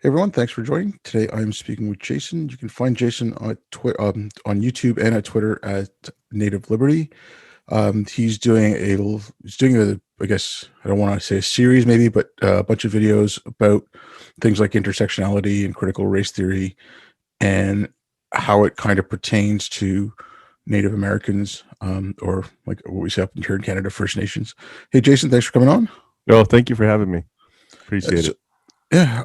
Hey everyone, thanks for joining. Today I'm speaking with Jason. You can find Jason on on YouTube and at Twitter at Native Liberty. He's doing a I guess I don't want to say a series maybe, but a bunch of videos about things like intersectionality and critical race theory and how it kind of pertains to Native Americans, or like what we say up here in Canada, First Nations. Hey Jason, thanks for coming on. Oh, thank you for having me. Uh, Appreciate so, it. yeah,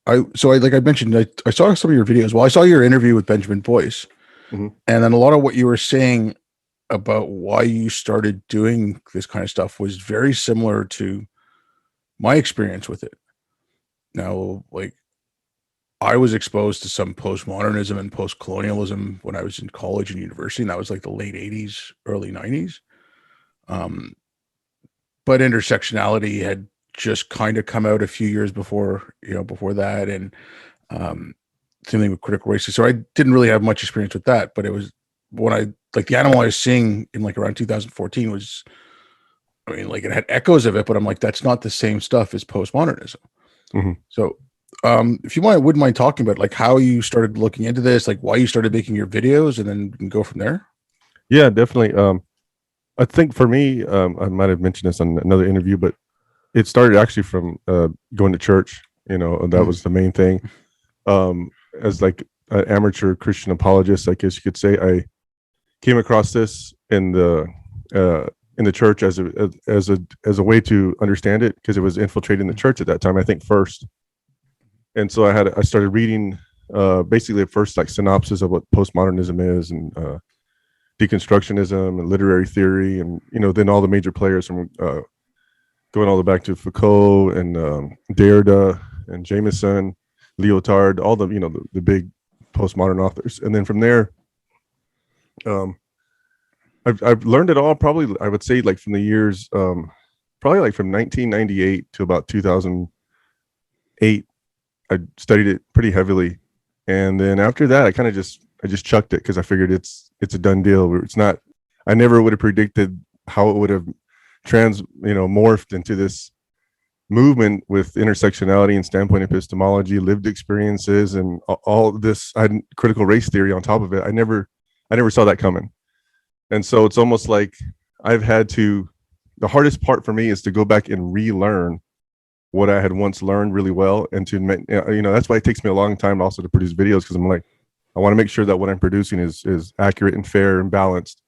I like I mentioned, I saw some of your videos. Well, I saw your interview with Benjamin Boyce, Hmm. and then a lot of what you were saying about why you started doing this kind of stuff was very similar to my experience with it. Now, like I was exposed to some postmodernism and post-colonialism when I was in college and university, and that was like the late 80s, early 90s. Um, but intersectionality had just kind of come out a few years before, before that. And um, same thing with critical race. So I didn't really have much experience with that, but it was when I like the animal I was seeing in like around 2014 was, I mean, like it had echoes of it, but I'm like, that's not the same stuff as postmodernism. Hmm. So, if you wouldn't mind talking about like how you started looking into this, like why you started making your videos, and then we can go from there. Yeah, definitely. I think for me, I might have mentioned this on another interview, but it started actually from going to church. And that Mm, was the main thing. Um, as like an amateur Christian apologist, I guess you could say, I came across this in the church as a way to understand it because it was infiltrating the church at that time. I think first, and so I started reading basically at first like synopsis of what postmodernism is and deconstructionism and literary theory, and then all the major players from going all the way back to Foucault and Derrida and Jameson, Lyotard, all the big postmodern authors, and then from there, um, I've learned it all. Probably I would say like from the years, probably like from 1998 to about 2008. I studied it pretty heavily, and then after that, I just chucked it because I figured it's a done deal. It's not. I never would have predicted how it would have morphed into this movement with intersectionality and standpoint epistemology, lived experiences, and all this. I had critical race theory on top of it. I never saw that coming, and so it's almost like I've had to. The hardest part for me is to go back and relearn what I had once learned really well, and that's why it takes me a long time also to produce videos because I'm like, I want to make sure that what I'm producing is accurate and fair and balanced.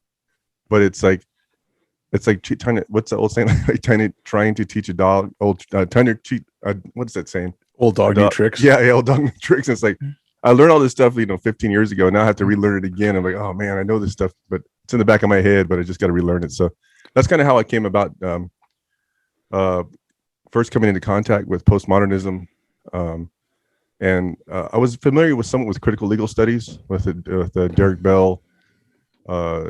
But it's like trying to, what's the old saying? Like trying to teach a dog trying to teach what's that saying? old A dog new dog, tricks. yeah, old dog tricks. It's like I learned all this stuff 15 years ago. Now I have to relearn it again. I'm like, oh man, I know this stuff, but it's in the back of my head. But I just got to relearn it. So that's kind of how I came about. Uh, First coming into contact with postmodernism, um, and I was familiar with somewhat with critical legal studies with Derek Bell,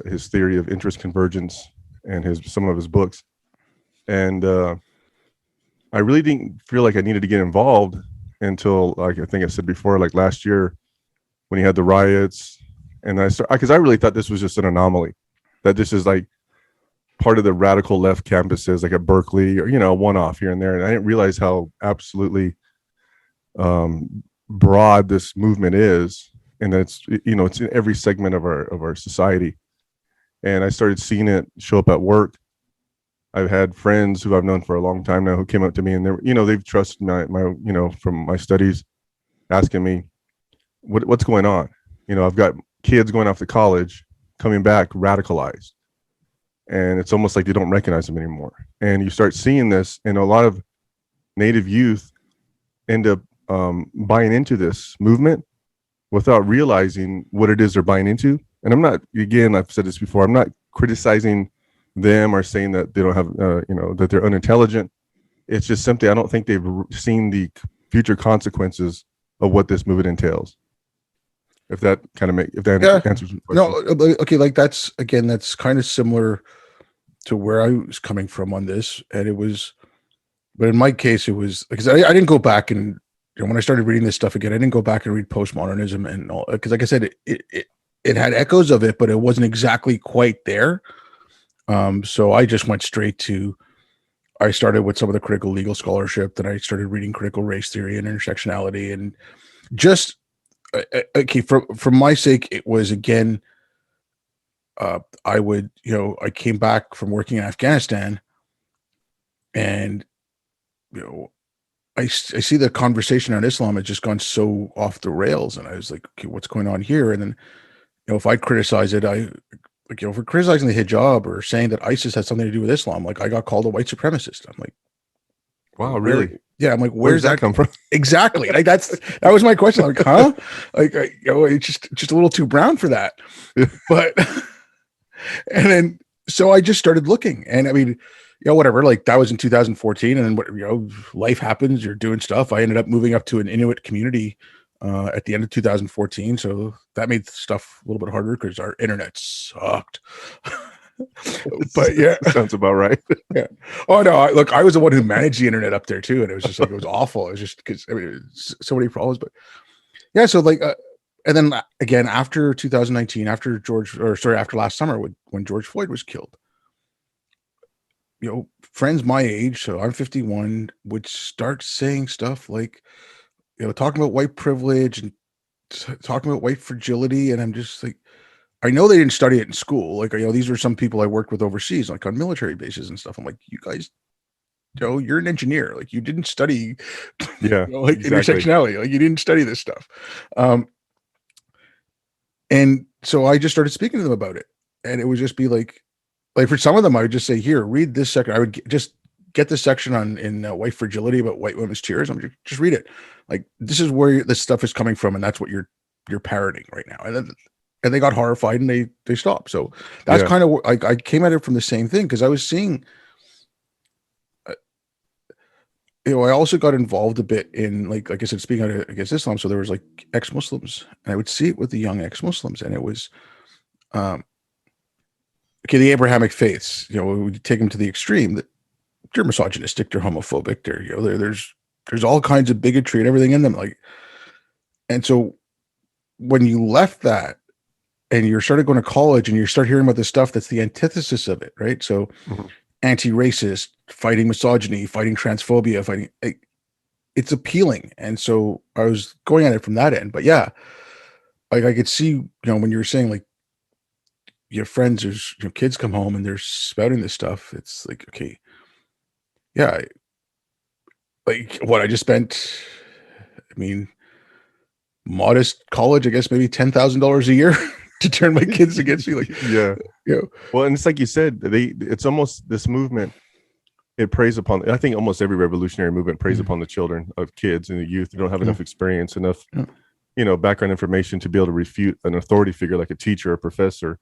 his theory of interest convergence, and his some of his books. And I really didn't feel like I needed to get involved until, like I think I said before, like last year when he had the riots, and because I really thought this was just an anomaly, that this is like part of the radical left campuses, like at Berkeley, or one off here and there. And I didn't realize how absolutely broad this movement is, and it's in every segment of our society. And I started seeing it show up at work. I've had friends who I've known for a long time now who came up to me, and they've trusted my from my studies, asking me what's going on. I've got kids going off to college, coming back radicalized, and it's almost like they don't recognize them anymore. And you start seeing this, and a lot of Native youth end up buying into this movement without realizing what it is they're buying into. And I'm not, again, I've said this before, I'm not criticizing them or saying that they don't have, that they're unintelligent. It's just simply, I don't think they've seen the future consequences of what this movement entails. If that Yeah, answers your no, question. okay, like that's again, that's kind of similar to where I was coming from on this, and it was, but in my case, it was because I didn't go back and when I started reading this stuff again, I didn't go back and read postmodernism and all because, like I said, it had echoes of it, but it wasn't exactly quite there. So I just went straight to I started with some of the critical legal scholarship. Then I started reading critical race theory and intersectionality, and just okay, for my sake, it was again. I would, I came back from working in Afghanistan, and you know, I see the conversation on Islam had just gone so off the rails, and I was like, okay, what's going on here? And then, if I criticize it, I like, if we're criticizing the hijab or saying that ISIS has something to do with Islam, like I got called a white supremacist. I'm like, Wow, where? really? Yeah, I'm like, Where where's does that come from? exactly? Like that was my question. I'm like, huh? Like, it's just a little too brown for that. But and then so I just started looking, and I mean, whatever. Like that was in 2014, and then life happens. You're doing stuff. I ended up moving up to an Inuit community at the end of 2014, so that made stuff a little bit harder because our internet sucked. But yeah, sounds about right. Yeah. Oh no, look, I was the one who managed the internet up there too, and it was just like it was awful. It was just because so many problems. But yeah, so like, and then again after 2019, after last summer when George Floyd was killed, friends my age, so I'm 51, would start saying stuff like, talking about white privilege and talking about white fragility, and I'm just like, I know they didn't study it in school. Like, these are some people I worked with overseas, like on military bases and stuff. I'm like, you guys, you're an engineer. Like, you didn't study, Yeah, like exactly. intersectionality. Like, you didn't study this stuff. And so I just started speaking to them about it, and it would just be like for some of them, I would just say, "Here, read this section." I would just get this section in white fragility about white women's tears. I'm just read it. Like, this is where this stuff is coming from, and that's what you're parroting right now. And they got horrified and they stopped. So that's kind of like I came at it from the same thing because I was seeing. I also got involved a bit in like I said, speaking out against Islam. So there was like ex-Muslims, and I would see it with the young ex-Muslims, and it was, okay, the Abrahamic faiths. We take them to the extreme that they're misogynistic, they're homophobic, there's all kinds of bigotry and everything in them. Like, and so when you left that and you started going to college and you start hearing about the stuff that's the antithesis of it, right? So anti-racist, fighting misogyny, fighting transphobia, it's appealing. And so I was going at it from that end. But yeah, like I could see, when you were saying like your friends, there's kids come home and they're spouting this stuff. It's like, okay, yeah, like what I just spent, I mean, modest college, I guess maybe $10,000 a year to turn my kids against me. Like, yeah. Well, and it's like you said, it's almost this movement. It preys upon. I think almost every revolutionary movement preys upon the children of kids and the youth who don't have enough experience, enough, background information to be able to refute an authority figure like a teacher or professor.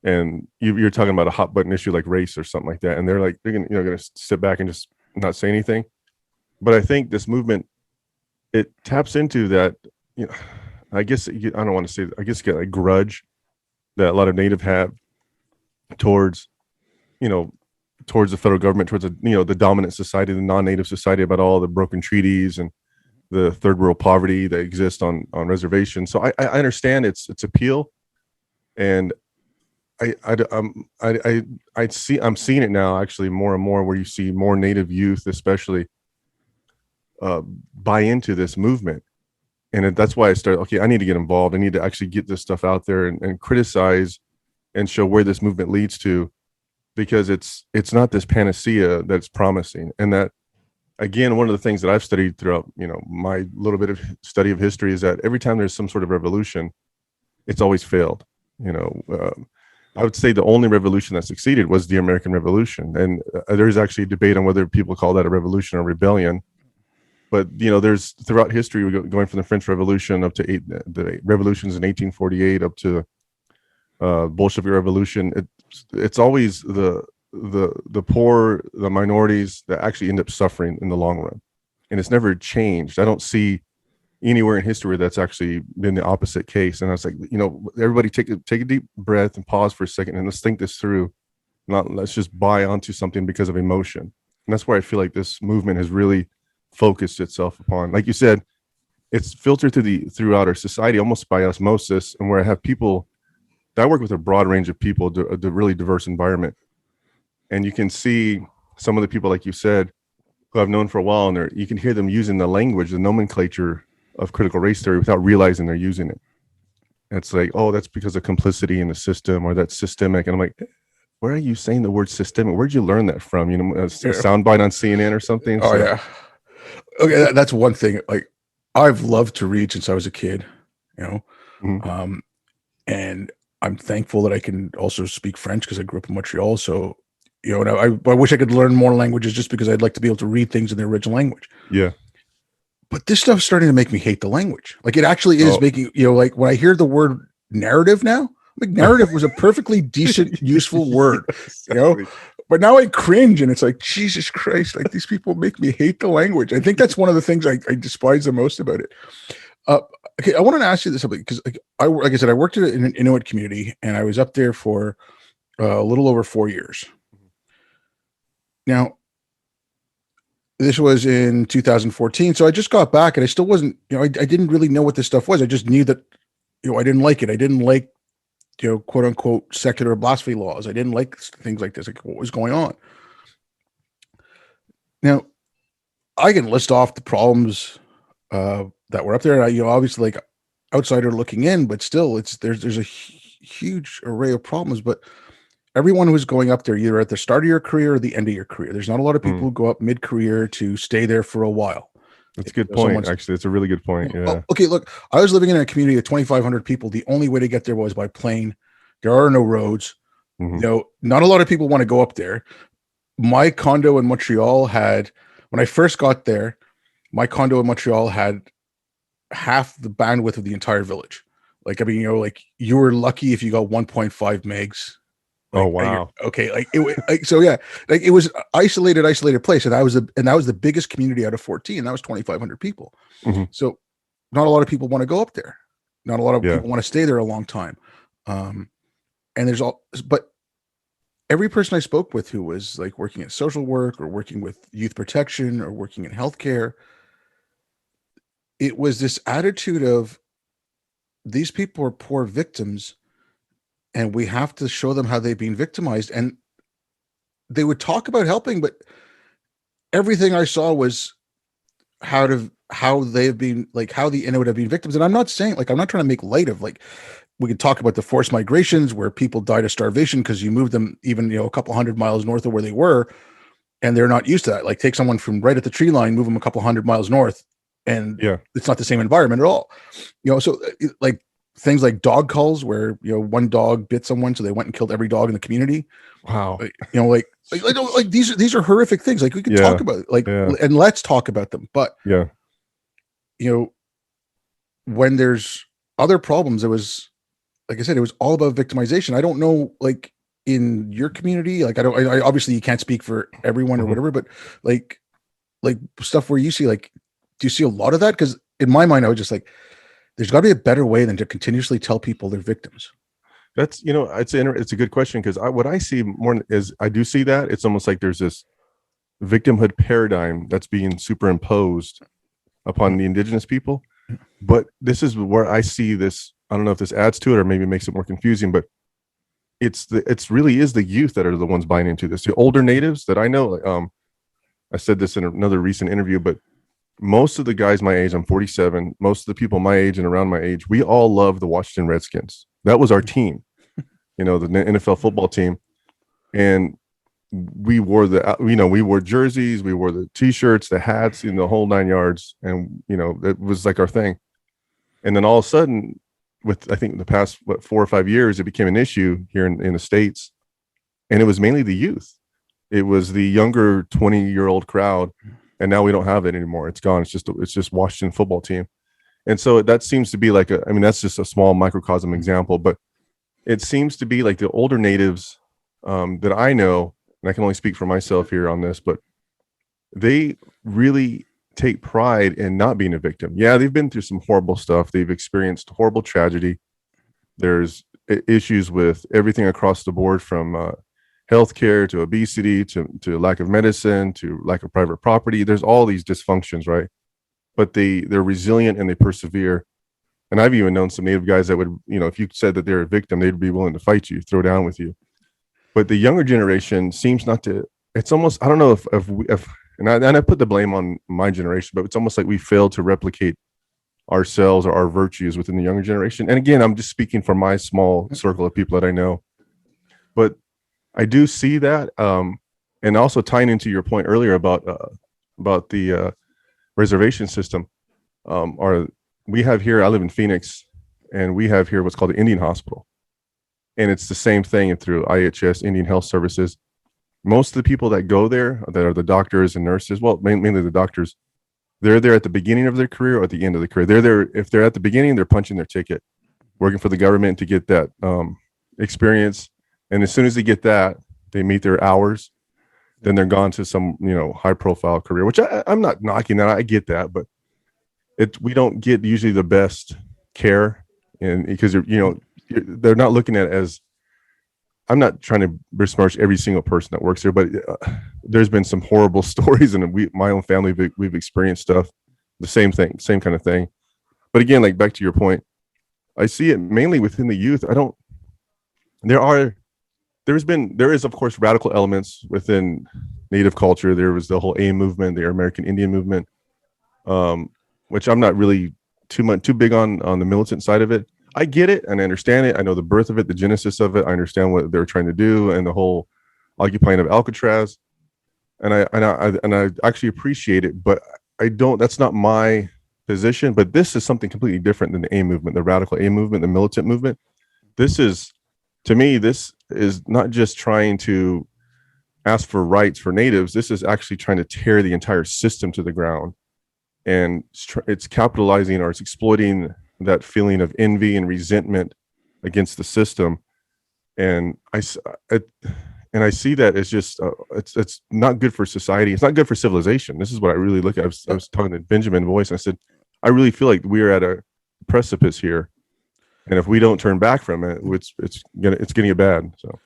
And you're talking about a hot button issue like race or something like that, and they're going to sit back and just not say anything. But I think this movement, it taps into that. I guess I don't want to say. I guess get a grudge that a lot of Native have towards the federal government, towards the dominant society, the non-Native society, about all the broken treaties and the third world poverty that exists on reservations. So I understand its appeal, and I'm seeing it now actually more and more, where you see more Native youth, especially, buy into this movement. And that's why I started, okay, I need to get involved. I need to actually get this stuff out there and criticize and show where this movement leads to, because it's not this panacea that's promising. And that, again, one of the things that I've studied throughout, my little bit of study of history is that every time there's some sort of revolution, it's always failed. I would say the only revolution that succeeded was the American Revolution. And there's actually a debate on whether people call that a revolution or rebellion. But, there's throughout history, going from the French Revolution up to the revolutions in 1848 up to Bolshevik Revolution. It's always the poor, the minorities that actually end up suffering in the long run. And it's never changed. I don't see anywhere in history that's actually been the opposite case. And I was like, everybody take a deep breath and pause for a second and let's think this through. Let's just buy onto something because of emotion. And that's where I feel like this movement has really focused itself upon, like you said, it's filtered throughout our society almost by osmosis, and where I have people that I work with a broad range of people, a really diverse environment, and you can see some of the people, like you said, who I've known for a while, and you can hear them using the language, the nomenclature of critical race theory without realizing they're using it. And it's like, oh, that's because of complicity in the system, or that's systemic. And I'm like, where are you saying the word systemic? Where'd you learn that from? You know, a soundbite on CNN or something? Oh, yeah. Okay, that's one thing. Like, I've loved to read since I was a kid, you know, and I'm thankful that I can also speak French because I grew up in Montreal. So, you know, and I wish I could learn more languages just because I'd like to be able to read things in the original language. Yeah. But this stuff's starting to make me hate the language. Like, it actually is making, you know, like when I hear the word narrative now, like narrative was a perfectly decent, useful word, you know, but now I cringe and it's like, Jesus Christ, like these people make me hate the language. I think that's one of the things I despise the most about it. Okay, I wanted to ask you this something because, like I said, I worked in an Inuit community and I was up there for a little over 4 years. Now, this was in 2014, so I just got back and I still wasn't, you know, I didn't really know what this stuff was. I just knew that, you know, I didn't like it. I didn't like, you know, quote unquote secular blasphemy laws. I didn't like things like this, like what was going on. Now, I can list off the problems that were up there. You know, obviously, like outsider looking in, but still, there's a huge array of problems. But everyone who's going up there, either at the start of your career or the end of your career, there's not a lot of people who go up mid-career to stay there for a while. That's a good point. Actually, it's a really good point. Yeah. Okay, look, I was living in a community of 2,500 people. The only way to get there was by plane. There are no roads. You know, not a lot of people want to go up there. My condo in Montreal had, when I first got there, my condo in Montreal had half the bandwidth of the entire village. Like, I mean, you know, like you were lucky if you got 1.5 megs. Like, oh wow. Okay, like it. So yeah, like it was isolated place, and that was the biggest community out of 14. That was 2,500 people. So not a lot of people want to go up there. Not a lot of people want to stay there a long time. And but every person I spoke with who was like working at social work or working with youth protection or working in healthcare, it was this attitude of these people are poor victims and we have to show them how they've been victimized. And they would talk about helping, but everything I saw was how they've been, like how the Inuit have been victims. And I'm not saying, like, I'm not trying to make light of, like, we could talk about the forced migrations where people died of starvation because you moved them even, you know, a couple hundred miles north of where they were, and they're not used to that. Like, take someone from right at the tree line, move them a couple hundred miles north, and it's not the same environment at all. You know, so like things like dog culls where, you know, one dog bit someone, so they went and killed every dog in the community. Wow. You know, like these are horrific things. Like, we can talk about it, like, and let's talk about them. But you know, when there's other problems, it was, like I said, it was all about victimization. I don't know, like in your community, like I obviously you can't speak for everyone or whatever, but like stuff where you see, like, do you see a lot of that? Because in my mind, I was just like, there's got to be a better way than to continuously tell people they're victims. That's, you know, it's a good question, because what I see more is, I do see that it's almost like there's this victimhood paradigm that's being superimposed upon the Indigenous people. But this is where I see this. I don't know if this adds to it or maybe makes it more confusing, but it's really is the youth that are the ones buying into this. The older natives that I know, I said this in another recent interview, but most of the guys my age, I'm 47, most of the people my age and around my age, we all love the Washington Redskins. That was our team, you know, the NFL football team. And we wore we wore jerseys, we wore the t-shirts, the hats, the whole 9 yards. And, you know, it was like our thing. And then all of a sudden, with, I think the past 4 or 5 years, it became an issue here in the States. And it was mainly the youth. It was the younger 20-year-old crowd. And now we don't have it anymore. It's gone. It's just Washington football team. And so that seems to be like that's just a small microcosm example, but it seems to be like the older natives that I know, and I can only speak for myself here on this, but they really take pride in not being a victim. Yeah, they've been through some horrible stuff. They've experienced horrible tragedy. There's issues with everything across the board, from healthcare to obesity to lack of medicine to lack of private property. There's all these dysfunctions, right? But they're resilient and they persevere. And I've even known some Native guys that would, you know, if you said that they're a victim, they'd be willing to fight you, throw down with you. But the younger generation seems not to it's almost, I don't know if and I put the blame on my generation, but it's almost like we failed to replicate ourselves or our virtues within the younger generation. And again, I'm just speaking for my small circle of people that I know, but I do see that. And also tying into your point earlier about the reservation system, or we have here, I live in Phoenix, and we have here what's called the Indian Hospital. And it's the same thing through IHS, Indian Health Services. Most of the people that go there, that are the doctors and nurses, well, mainly the doctors, they're there at the beginning of their career or at the end of the career. They're there, if they're at the beginning, they're punching their ticket, working for the government to get that experience. And as soon as they get that, they meet their hours, then they're gone to some, high profile career, which I'm not knocking that. I get that, but we don't get usually the best care, and because they're not looking at it as, I'm not trying to besmirch every single person that works there, but there's been some horrible stories, and my own family, we've experienced stuff, the same thing, same kind of thing. But again, like back to your point, I see it mainly within the youth. There is of course radical elements within Native culture. There was the whole AIM movement, the American Indian movement, which I'm not really too big on the militant side of it. I get it and I understand it. I know the birth of it, the genesis of it. I understand what they're trying to do and the whole occupying of Alcatraz. And I actually appreciate it, but I don't. That's not my position. But this is something completely different than the AIM movement, the radical AIM movement, the militant movement. This is, to me, this is not just trying to ask for rights for natives. This is actually trying to tear the entire system to the ground, and it's capitalizing or it's exploiting that feeling of envy and resentment against the system. And I see that as just it's not good for society. It's not good for civilization. This is what I really look at. I was talking to Benjamin Boyce, and I said, I really feel like we are at a precipice here, and if we don't turn back from it, it's getting bad. So,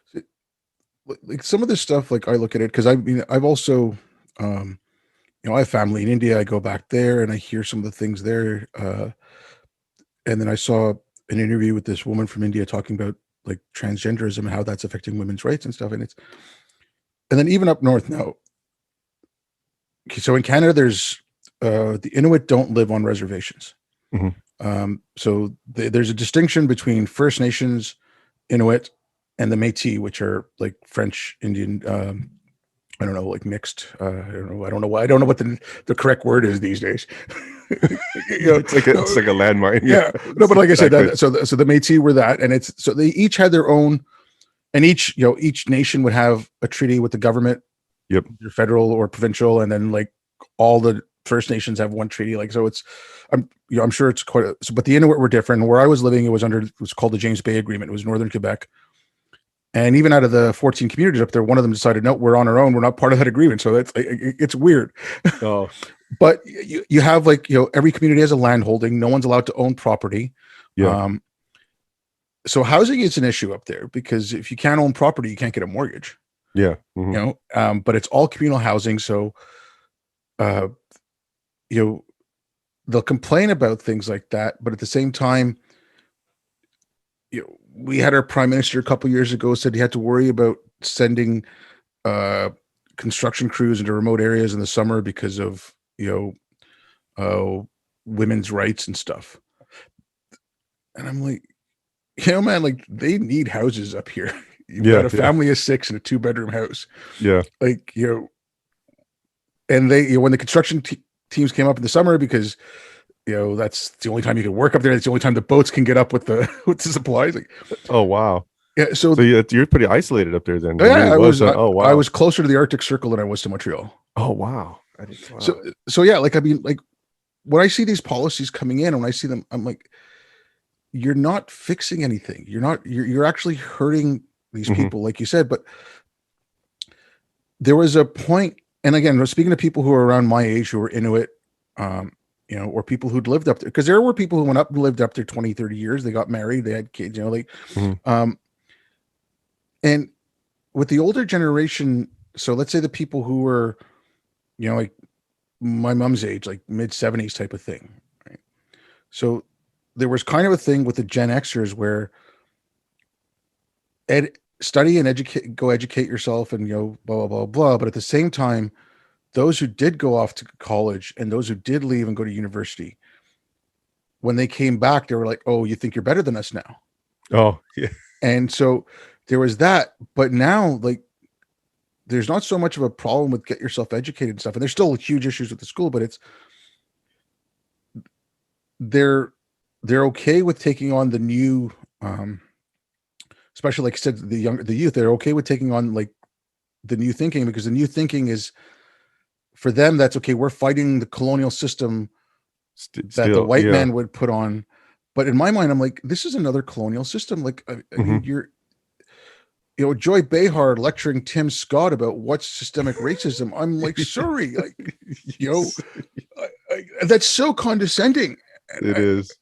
like some of this stuff, like I look at it because I've also, I have family in India. I go back there and I hear some of the things there. And then I saw an interview with this woman from India talking about like transgenderism and how that's affecting women's rights and stuff. And then even up north now. Okay, so in Canada, there's the Inuit don't live on reservations. Mm-hmm. So there's a distinction between First Nations, Inuit, and the Métis, which are like French Indian. I don't know, like mixed. I don't know what the correct word is these days. It's like a landmine. Yeah, no, but like I said, so the Métis were that, and so they each had their own, and each nation would have a treaty with the government, yep, federal or provincial, and then like all the First Nations have one treaty. Like so, I'm sure it's quite. But the Inuit were different. Where I was living, it was called the James Bay Agreement. It was northern Quebec. And even out of the 14 communities up there, one of them decided, no, we're on our own. We're not part of that agreement. So it's weird. Oh, but you have like, every community has a land holding. No one's allowed to own property. Yeah. So housing is an issue up there because if you can't own property, you can't get a mortgage. Yeah. Mm-hmm. But it's all communal housing. So, they'll complain about things like that. But at the same time, we had our prime minister a couple years ago said he had to worry about sending construction crews into remote areas in the summer because of women's rights and stuff. And I'm like, man, like they need houses up here. You've got a family of 6 in a 2-bedroom house. Yeah, like and they when the construction teams came up in the summer because that's the only time you can work up there. It's the only time the boats can get up with the supplies. Like, oh wow, yeah. So you're pretty isolated up there then. Yeah, really oh wow, I was closer to the Arctic Circle than I was to Montreal. Oh wow. So yeah, like I mean, like when I see these policies coming in, and when I see them, I'm like, you're not fixing anything. You're actually hurting these people, like you said. But there was a point, and again, speaking to people who are around my age who are Inuit, or people who'd lived up there, because there were people who went up and lived up there 20, 30 years. They got married, they had kids, and with the older generation, so let's say the people who were, like my mom's age, like mid 70s type of thing. Right? So there was kind of a thing with the Gen Xers where study and go educate yourself, and blah blah blah blah. But at the same time, those who did go off to college and those who did leave and go to university, when they came back, they were like, "Oh, you think you're better than us now?" Oh, yeah. And so there was that. But now, like, there's not so much of a problem with get yourself educated and stuff. And there's still huge issues with the school, but it's they're okay with taking on the new, especially like I said, the youth. They're okay with taking on like the new thinking, because the new thinking is, for them, that's okay. We're fighting the colonial system that the white man would put on. But in my mind, I'm like, this is another colonial system. Like, I mean, Joy Behar lecturing Tim Scott about what's systemic racism. I'm like, sorry, like, that's so condescending. It is.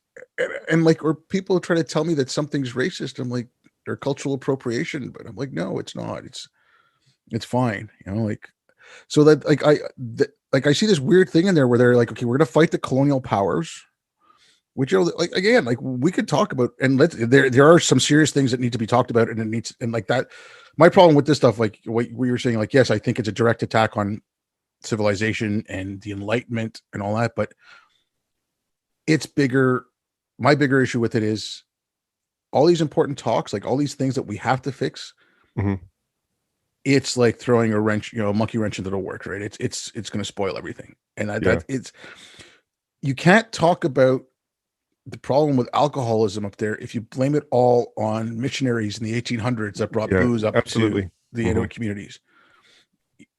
And like, or people try to tell me that something's racist. I'm like, they're cultural appropriation, but I'm like, no, it's not. It's fine. Like, so that like I see this weird thing in there where they're like, okay, we're going to fight the colonial powers, which, like, again, like we could talk about, and there are some serious things that need to be talked about, and it needs, and like that, my problem with this stuff, like what we were saying, like, yes, I think it's a direct attack on civilization and the Enlightenment and all that, but it's bigger. My bigger issue with it is all these important talks, like all these things that we have to fix. It's like throwing a wrench, a monkey wrench into the works, right? It's going to spoil everything. And you can't talk about the problem with alcoholism up there if you blame it all on missionaries in the 1800s that brought booze up to the Inuit communities.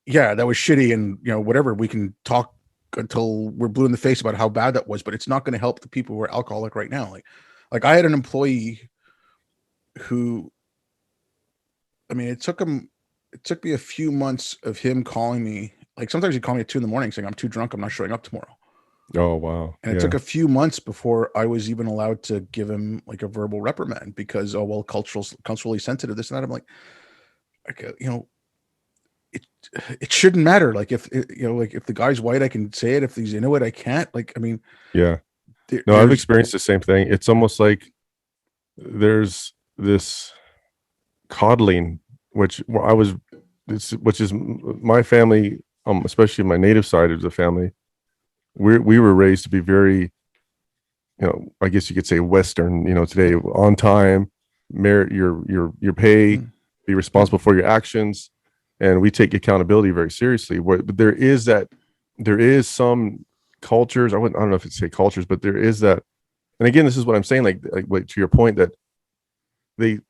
Yeah, that was shitty, and whatever, we can talk until we're blue in the face about how bad that was, but it's not going to help the people who are alcoholic right now. Like I had an employee who, I mean, it took me a few months of him calling me. Like, sometimes he'd call me at 2 a.m. saying, "I'm too drunk, I'm not showing up tomorrow." Oh, wow. And it took a few months before I was even allowed to give him like a verbal reprimand, because, oh, well, culturally sensitive, this and that. I'm like, it shouldn't matter. Like, if like if the guy's white, I can say it. If he's Inuit, I can't. Like, I mean, yeah. No, I've experienced the same thing. It's almost like there's this coddling, which is my family, especially my native side of the family. We were raised to be very, I guess you could say Western, today, on time, merit your pay, be responsible for your actions. And we take accountability very seriously. But there is some cultures, I don't know if it's say cultures, but there is that. And again, this is what I'm saying, like to your point, that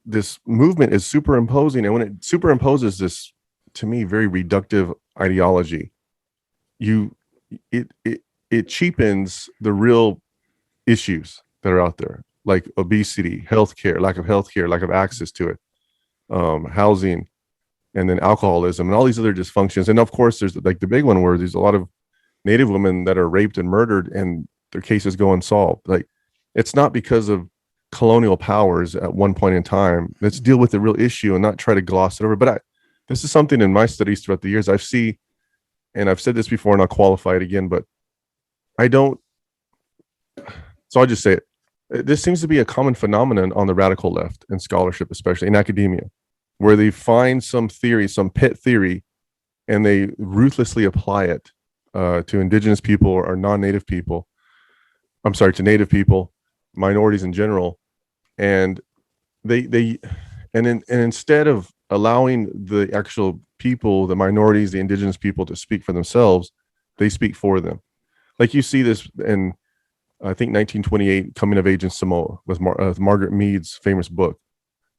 this movement is superimposing. And when it superimposes this, to me, very reductive ideology, it cheapens the real issues that are out there, like obesity, healthcare, lack of access to it, housing, and then alcoholism and all these other dysfunctions. And of course, there's like the big one where there's a lot of Native women that are raped and murdered and their cases go unsolved. Like, it's not because of colonial powers at one point in time. Let's deal with the real issue and not try to gloss it over. But this is something in my studies throughout the years I've seen, and I've said this before and I'll qualify it again, but so I'll just say it. This seems to be a common phenomenon on the radical left in scholarship, especially in academia, where they find some theory, some pet theory, and they ruthlessly apply it to indigenous people or non-native people. I'm sorry, to native people, minorities in general, and instead of allowing the actual people, the minorities, the indigenous people, to speak for themselves, they speak for them. Like, you see this in, I think, 1928, Coming of Age in Samoa, with Margaret Mead's famous book,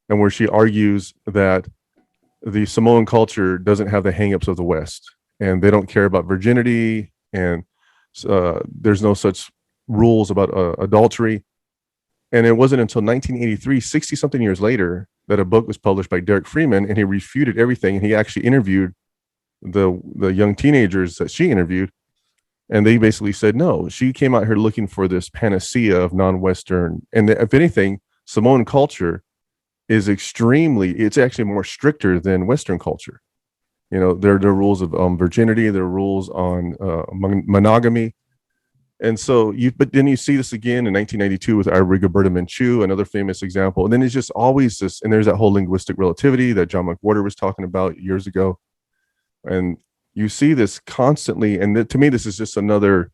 and where she argues that the Samoan culture doesn't have the hangups of the West, and they don't care about virginity, and there's no such rules about adultery. And it wasn't until 1983, 60-something years later, that a book was published by Derek Freeman, and he refuted everything, and he actually interviewed the young teenagers that she interviewed, and they basically said, no, she came out here looking for this panacea of non-Western, and if anything, Samoan culture is it's actually more stricter than Western culture. There are rules of virginity, there are rules on monogamy, And so but then you see this again in 1992 with Rigoberta Menchú, another famous example. And then it's just always this, and there's that whole linguistic relativity that John McWhorter was talking about years ago. And you see this constantly. And to me, this is just another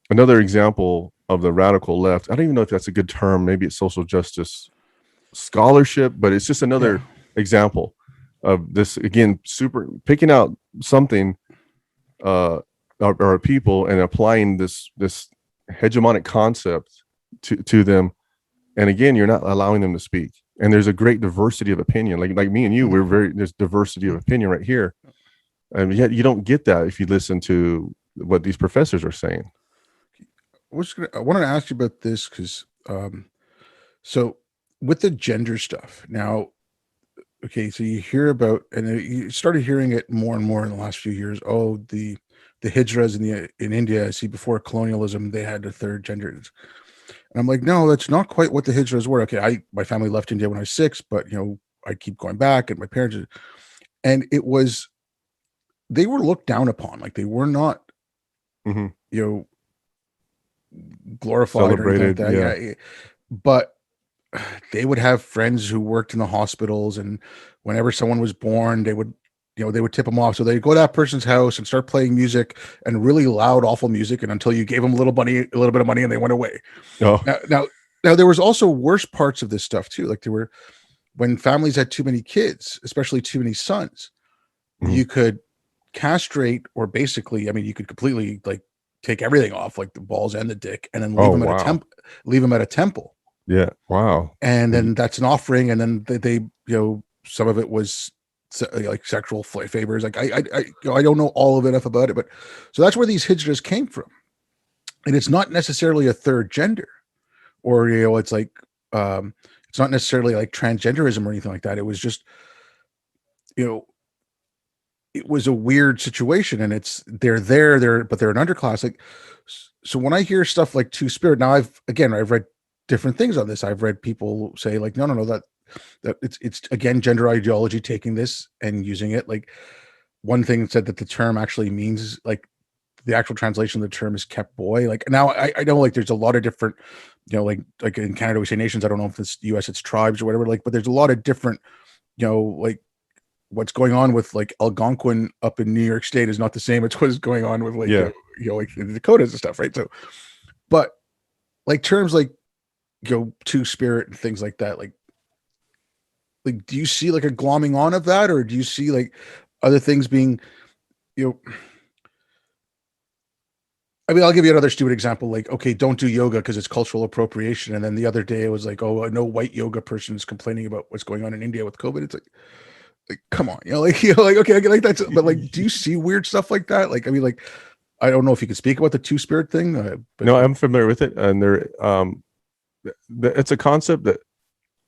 example of the radical left. I don't even know if that's a good term. Maybe it's social justice scholarship, but it's just another example of this, again, super picking out something, or people, and applying this hegemonic concept to them. And again, you're not allowing them to speak. And there's a great diversity of opinion. Like me and you, there's diversity of opinion right here. And yet you don't get that if you listen to what these professors are saying. I wanted to ask you about this because, so with the gender stuff now, okay, so you hear about, and you started hearing it more and more in the last few years. Oh, the hijras in India. See, before colonialism, they had a third gender, and I'm like, no, that's not quite what the hijras were. Okay, my family left India when I was 6, but I keep going back, and my parents, and they were looked down upon. Like they were not, glorified celebrated, or anything like that. Yeah, but they would have friends who worked in the hospitals, and whenever someone was born, they would tip them off. So they'd go to that person's house and start playing music, and really loud, awful music, and until you gave them a little bit of money, and they went away. Oh. Now there was also worse parts of this stuff too. Like when families had too many kids, especially too many sons, you could castrate, or basically, I mean, you could completely like take everything off, like the balls and the dick, and then leave them at a temple. Yeah. Wow. And then that's an offering. And then they some of it was like sexual favors. Like I don't know all of it enough about it, but so that's where these hijras came from. And it's not necessarily a third gender, or, it's like, it's not necessarily like transgenderism or anything like that. It was just, it was a weird situation, and they're but they're an underclass. Like, so when I hear stuff like Two-Spirit, now I've read different things on this. I've read people say like, no, that it's again, gender ideology taking this and using it. Like one thing said that the term actually means, like, the actual translation of the term is kept boy. Like now I know, like, there's a lot of different, like in Canada we say nations. I don't know if it's US, it's tribes or whatever, like, but there's a lot of different, like, what's going on with like Algonquin up in New York State is not the same as what is going on with like, like the Dakotas and stuff. Right. So, but like terms like, Two-Spirit and things like that, like, do you see like a glomming on of that, or do you see like other things being, I mean, I'll give you another stupid example. Like, okay, don't do yoga because it's cultural appropriation. And then the other day it was like, oh, no white yoga person is complaining about what's going on in India with COVID. It's like, come on, like, okay, like that's, but like, do you see weird stuff like that? Like, I mean, like, I don't know if you could speak about the Two-Spirit thing. But no, I'm familiar with it. And it's a concept that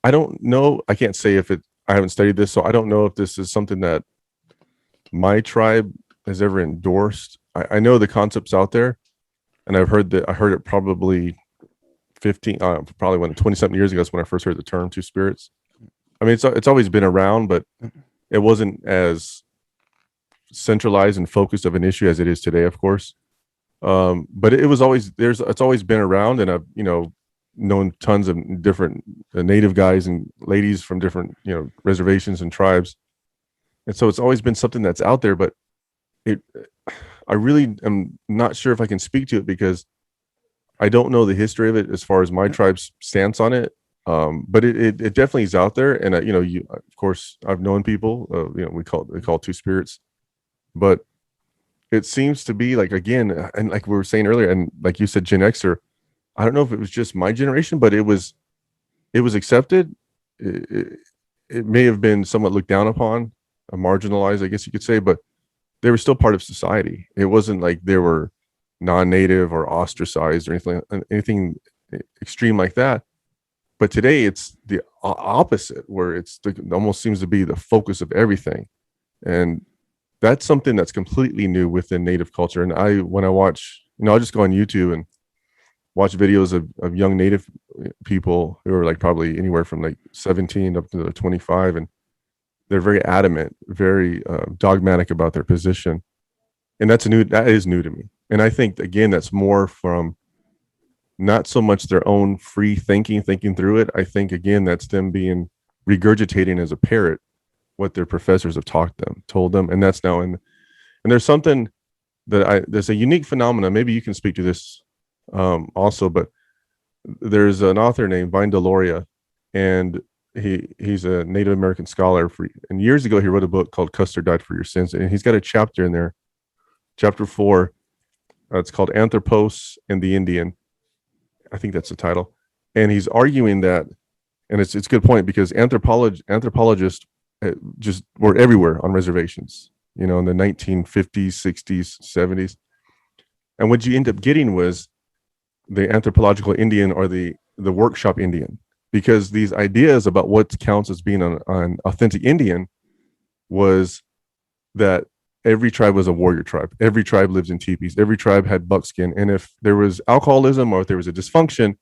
I don't know. I can't say I haven't studied this, so I don't know if this is something that my tribe has ever endorsed. I know the concept's out there, and I heard it probably 20-something years ago is when I first heard the term Two Spirits. I mean, it's always been around, but it wasn't as centralized and focused of an issue as it is today, of course. But it's always been around, and I've, known tons of different native guys and ladies from different, reservations and tribes. And so it's always been something that's out there, but I really am not sure if I can speak to it because I don't know the history of it as far as my tribe's stance on it. But it definitely is out there. And, of course, I've known people, they call Two Spirits, but it seems to be like, again, and like we were saying earlier, and like you said, Gen Xer, I don't know if it was just my generation, but it was accepted. It may have been somewhat looked down upon, marginalized, I guess you could say, but they were still part of society. It wasn't like they were non-native or ostracized or anything extreme like that. But today it's the opposite, where it almost seems to be the focus of everything. And that's something that's completely new within Native culture. And when I watch, I'll just go on YouTube and watch videos of young Native people who are like probably anywhere from like 17 up to 25. And they're very adamant, very dogmatic about their position. and that is new to me. And I think again, that's more from not so much their own free thinking through it. I think again, that's them being regurgitating as a parrot what their professors have told them, and that's now in. And there's something there's a unique phenomenon. Maybe you can speak to this also, but there's an author named Vine Deloria, and he's a Native American scholar. And years ago, he wrote a book called Custer Died for Your Sins, and he's got a chapter in there, chapter 4. It's called Anthropos and the Indian. I think that's the title. And he's arguing that, and it's a good point, because anthropologists just were everywhere on reservations, in the 1950s, 60s, 70s. And what you end up getting was the anthropological Indian, or the workshop Indian, because these ideas about what counts as being an authentic Indian was that every tribe was a warrior tribe. Every tribe lives in teepees. Every tribe had buckskin. And if there was alcoholism or if there was a dysfunction,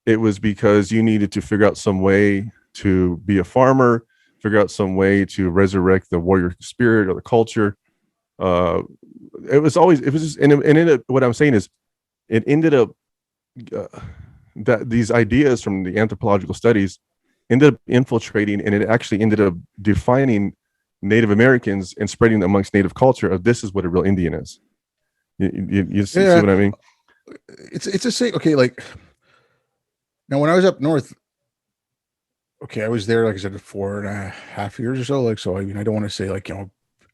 it was because you needed to figure out some way to be a farmer, figure out some way to resurrect the warrior spirit or the culture. It was just, what I'm saying is, it ended up that these ideas from the anthropological studies ended up infiltrating, and it actually ended up defining Native Americans and spreading them amongst Native culture of this is what a real Indian is. You see what I mean? It's a say, okay, like now when I was up north, okay, I was there, like I said, 4.5 years or so. Like, so, I mean, I don't want to say like, and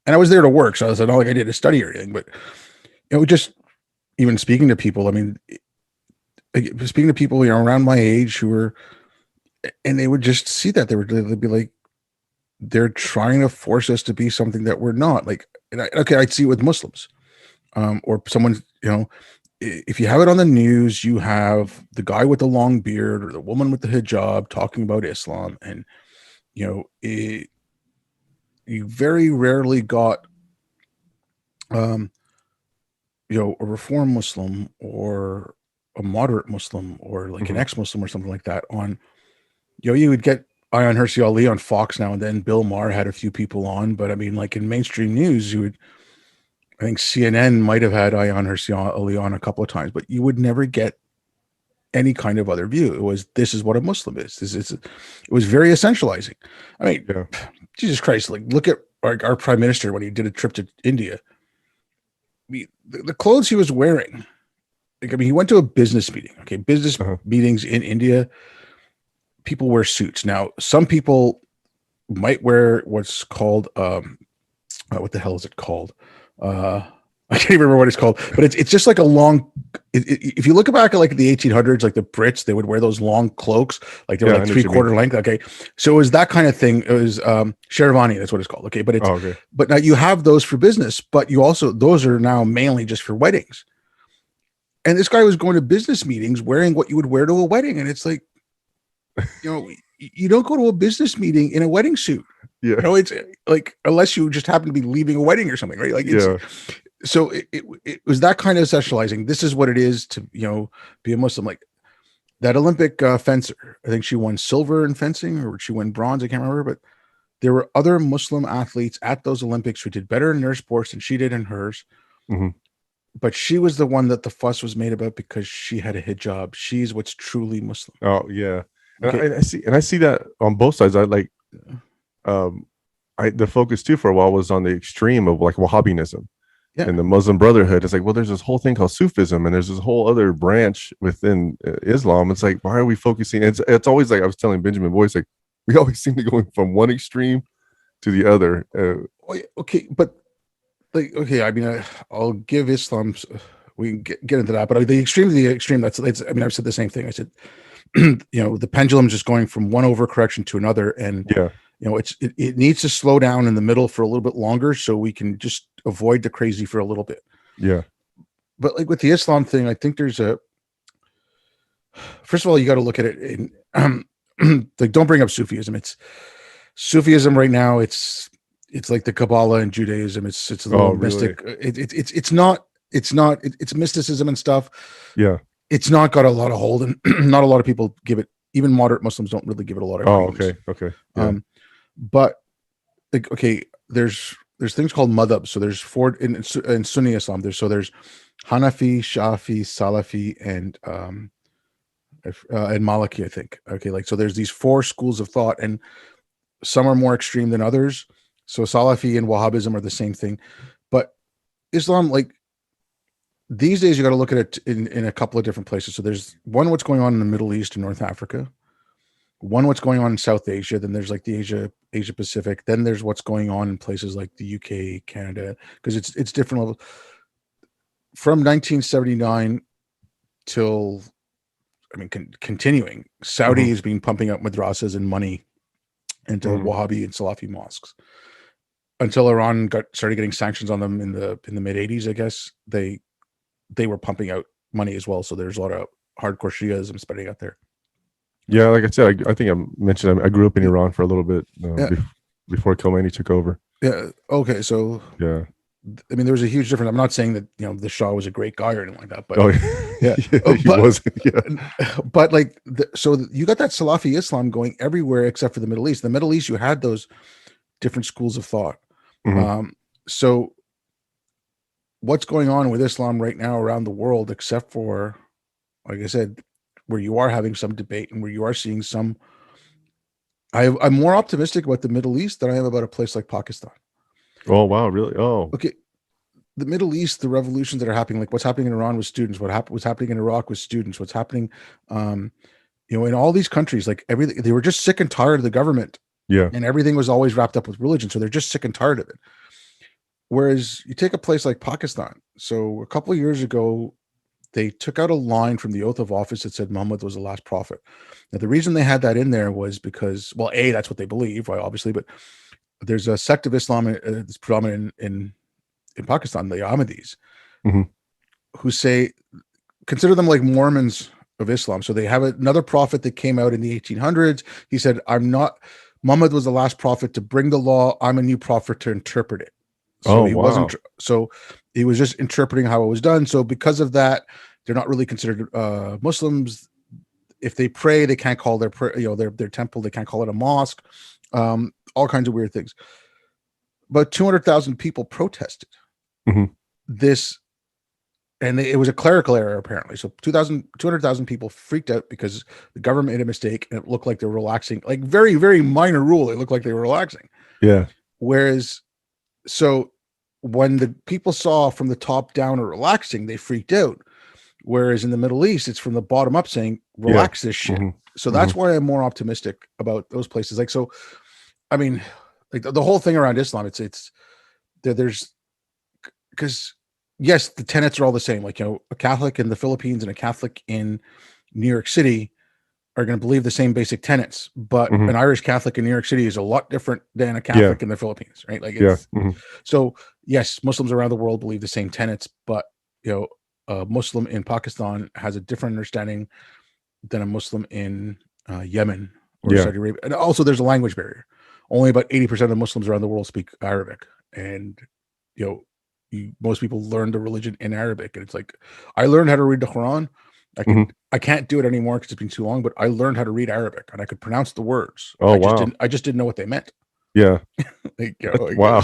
I was there to work. So I was not like I did to study or anything, but, just even speaking to people, I mean, speaking to people, around my age who were, and they would just see that they'd be like, they're trying to force us to be something that we're not. Like, I'd see it with Muslims, or someone, if you have it on the news, you have the guy with the long beard or the woman with the hijab talking about Islam, and you very rarely got a reform Muslim or a moderate Muslim or like an ex-Muslim or something like that on. You would get Ayaan Hirsi Ali on Fox now and then. Bill Maher had a few people on, but I mean, like in mainstream news, I think CNN might have had Ayaan Hirsi Ali on a couple of times, but you would never get any kind of other view. It was, this is what a Muslim is. It was very essentializing. I mean, Jesus Christ, like look at our prime minister when he did a trip to India. I mean, the clothes he was wearing, like, I mean, he went to a business meeting. Okay, business meetings in India, people wear suits. Now, some people might wear what's called what the hell is it called? I can't even remember what it's called, but it's just like a long. If you look back at like the 1800s, like the Brits, they would wear those long cloaks, like they were like 3/4 length. Okay, so it was that kind of thing. It was Sherwani, that's what it's called. Okay, but but now you have those for business, but you also, those are now mainly just for weddings. And this guy was going to business meetings wearing what you would wear to a wedding, and it's like, you don't go to a business meeting in a wedding suit. Yeah. It's like, unless you just happen to be leaving a wedding or something, right? Like, so it was that kind of essentializing. This is what it is to, be a Muslim. Like that Olympic fencer, I think she won silver in fencing, or she won bronze. I can't remember, but there were other Muslim athletes at those Olympics who did better in their sports than she did in hers. Mm-hmm. But she was the one that the fuss was made about because she had a hijab. She's what's truly Muslim. Oh yeah. And I see that on both sides. I like, the focus too for a while was on the extreme of like Wahhabism and the Muslim Brotherhood. It's like, well, there's this whole thing called Sufism, and there's this whole other branch within Islam. It's like, why are we focusing? It's always like I was telling Benjamin Boyce, like we always seem to go from one extreme to the other. Okay, but like, okay, I mean, I'll give Islam. We can get into that, but the extreme to the extreme. That's. I mean, I've said the same thing. I said, the pendulum's just going from one overcorrection to another, and it needs to slow down in the middle for a little bit longer so we can just avoid the crazy for a little bit. Yeah. But like with the Islam thing, I think there's first of all, you got to look at it in like, don't bring up Sufism. It's Sufism right now. It's like the Kabbalah in Judaism. It's a little mystic. It's mysticism and stuff. Yeah. It's not got a lot of hold, and not a lot of people give it. Even moderate Muslims don't really give it a lot of credence. Okay. Yeah. But like, okay, there's there's things called madhabs. So there's four in Sunni Islam. There's Hanafi, Shafi, Salafi, and Maliki, I think. Okay, like so there's these four schools of thought, and some are more extreme than others. So Salafi and Wahhabism are the same thing, but Islam, like these days, you got to look at it in a couple of different places. So there's one, what's going on in the Middle East and North Africa, one, what's going on in South Asia, then there's like the Asia Pacific, then there's what's going on in places like the UK, Canada, because it's different levels. From 1979 till, I mean, continuing, Saudi has been pumping up madrasas and money into Wahhabi and Salafi mosques until Iran started getting sanctions on them in the mid 80s. I guess they were pumping out money as well. So there's a lot of hardcore Shiism spreading out there. Yeah, like I said, I think I mentioned I grew up in Iran for a little bit before Khomeini took over. Yeah. Okay. So yeah, I mean, there was a huge difference. I'm not saying that the Shah was a great guy or anything like that, but yeah, he wasn't. Yeah. But like, so you got that Salafi Islam going everywhere except for the Middle East. The Middle East, you had those different schools of thought. So what's going on with Islam right now around the world, except for, like I said, where you are having some debate and where you are seeing some, I'm more optimistic about the Middle East than I am about a place like Pakistan. Oh, wow. Really? Oh, okay. The Middle East, the revolutions that are happening, like what's happening in Iran with students, what's happening in Iraq with students, what's happening, in all these countries, like everything, they were just sick and tired of the government. Yeah. And everything was always wrapped up with religion. So they're just sick and tired of it. Whereas you take a place like Pakistan. So a couple of years ago, they took out a line from the oath of office that said Muhammad was the last prophet. Now, the reason they had that in there was because, well, A, that's what they believe, right, obviously, but there's a sect of Islam that's predominant in Pakistan, the Ahmadis, who consider them like Mormons of Islam. So they have another prophet that came out in the 1800s. He said, Muhammad was the last prophet to bring the law. I'm a new prophet to interpret it. So he was just interpreting how it was done. So because of that, they're not really considered Muslims. If they pray, they can't call their temple, they can't call it a mosque. All kinds of weird things. About 200,000 people protested this, and it was a clerical error apparently. So 200,000 people freaked out because the government made a mistake, and it looked like they were relaxing, like very, very minor rule. It looked like they were relaxing. Yeah. Whereas, so when the people saw from the top down or relaxing, they freaked out. Whereas in the Middle East, it's from the bottom up saying, relax this shit. So that's why I'm more optimistic about those places. Like, so, I mean, like the whole thing around Islam, there's, because yes, the tenets are all the same. Like, a Catholic in the Philippines and a Catholic in New York City are going to believe the same basic tenets, but an Irish Catholic in New York City is a lot different than a Catholic in the Philippines, right? Like, so yes, Muslims around the world believe the same tenets, but a Muslim in Pakistan has a different understanding than a Muslim in Yemen or Saudi Arabia. And also there's a language barrier. Only about 80% of Muslims around the world speak Arabic. And, most people learn the religion in Arabic. And it's like, I learned how to read the Quran. I can't do it anymore because it's been too long, but I learned how to read Arabic and I could pronounce the words. I just didn't know what they meant. Yeah. Wow.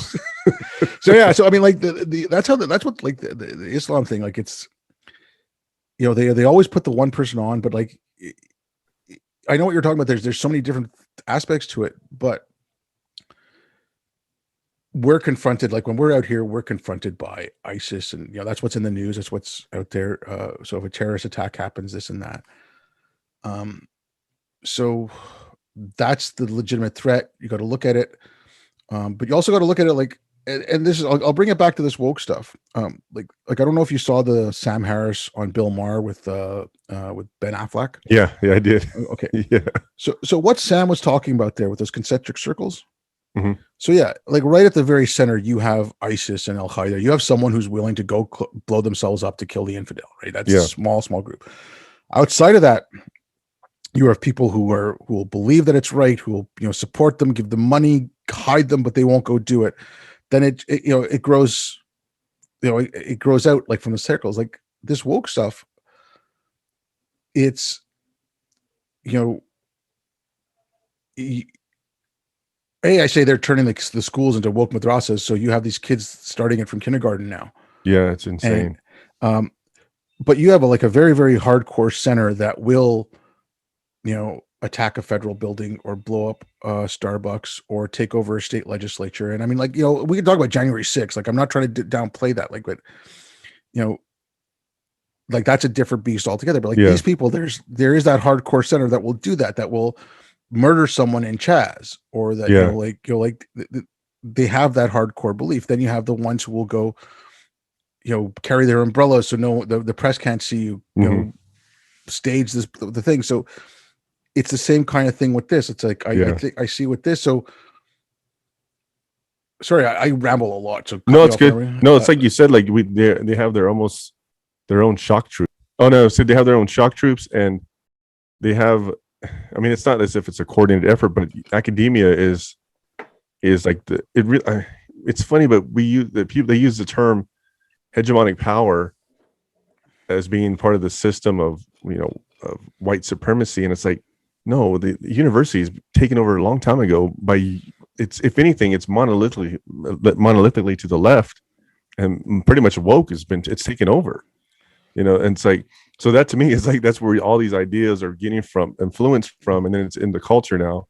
So I mean, like that's what like the Islam thing, like it's, they always put the one person on, but like, I know what you're talking about. There's so many different aspects to it, but we're confronted, like when we're out here, we're confronted by ISIS, and that's what's in the news. That's what's out there. So if a terrorist attack happens, this and that. So that's the legitimate threat. You got to look at it. But you also got to look at it like, and this is, I'll bring it back to this woke stuff. Like I don't know if you saw the Sam Harris on Bill Maher with Ben Affleck. Yeah, I did. Okay. Yeah. So what Sam was talking about there with those concentric circles. So yeah, like right at the very center, you have ISIS and Al Qaeda. You have someone who's willing to go blow themselves up to kill the infidel, right? That's a small group. Outside of that, you have people who will believe that it's right, who will support them, give them money, hide them, but they won't go do it. Then it grows, it grows out like from the circles. Like this woke stuff, it's I say they're turning the schools into woke madrasas, so you have these kids starting it from kindergarten now, Yeah, it's and insane. um, but you have a very very hardcore center that will attack a federal building or blow up Starbucks or take over a state legislature. And I mean, like, we can talk about January 6th. Like, I'm not trying to downplay that, like, but you know, like that's a different beast altogether. But like Yeah, these people, there is that hardcore center that will do that will murder someone in Chaz, or that yeah, they have that hardcore belief. Then you have the ones who will go, carry their umbrellas so the press can't see you, hmm, stage the thing. So it's the same kind of thing with this. It's like I yeah. think I see with this. So sorry, I ramble a lot. So cut No, me it's off good. whenever. No, it's like you said, like they have their almost their own shock troops. Oh no, so they have their own shock troops, and they have. I mean, it's not as if it's a coordinated effort, but academia is like it. Really, it's funny, but we use the people they use the term hegemonic power as being part of the system of of white supremacy, and it's like no, the university is taken over a long time ago by it's if anything, it's monolithically to the left, and pretty much woke has been it's taken over, and it's like so that to me is like that's where all these ideas are getting from influence from, and then it's in the culture now.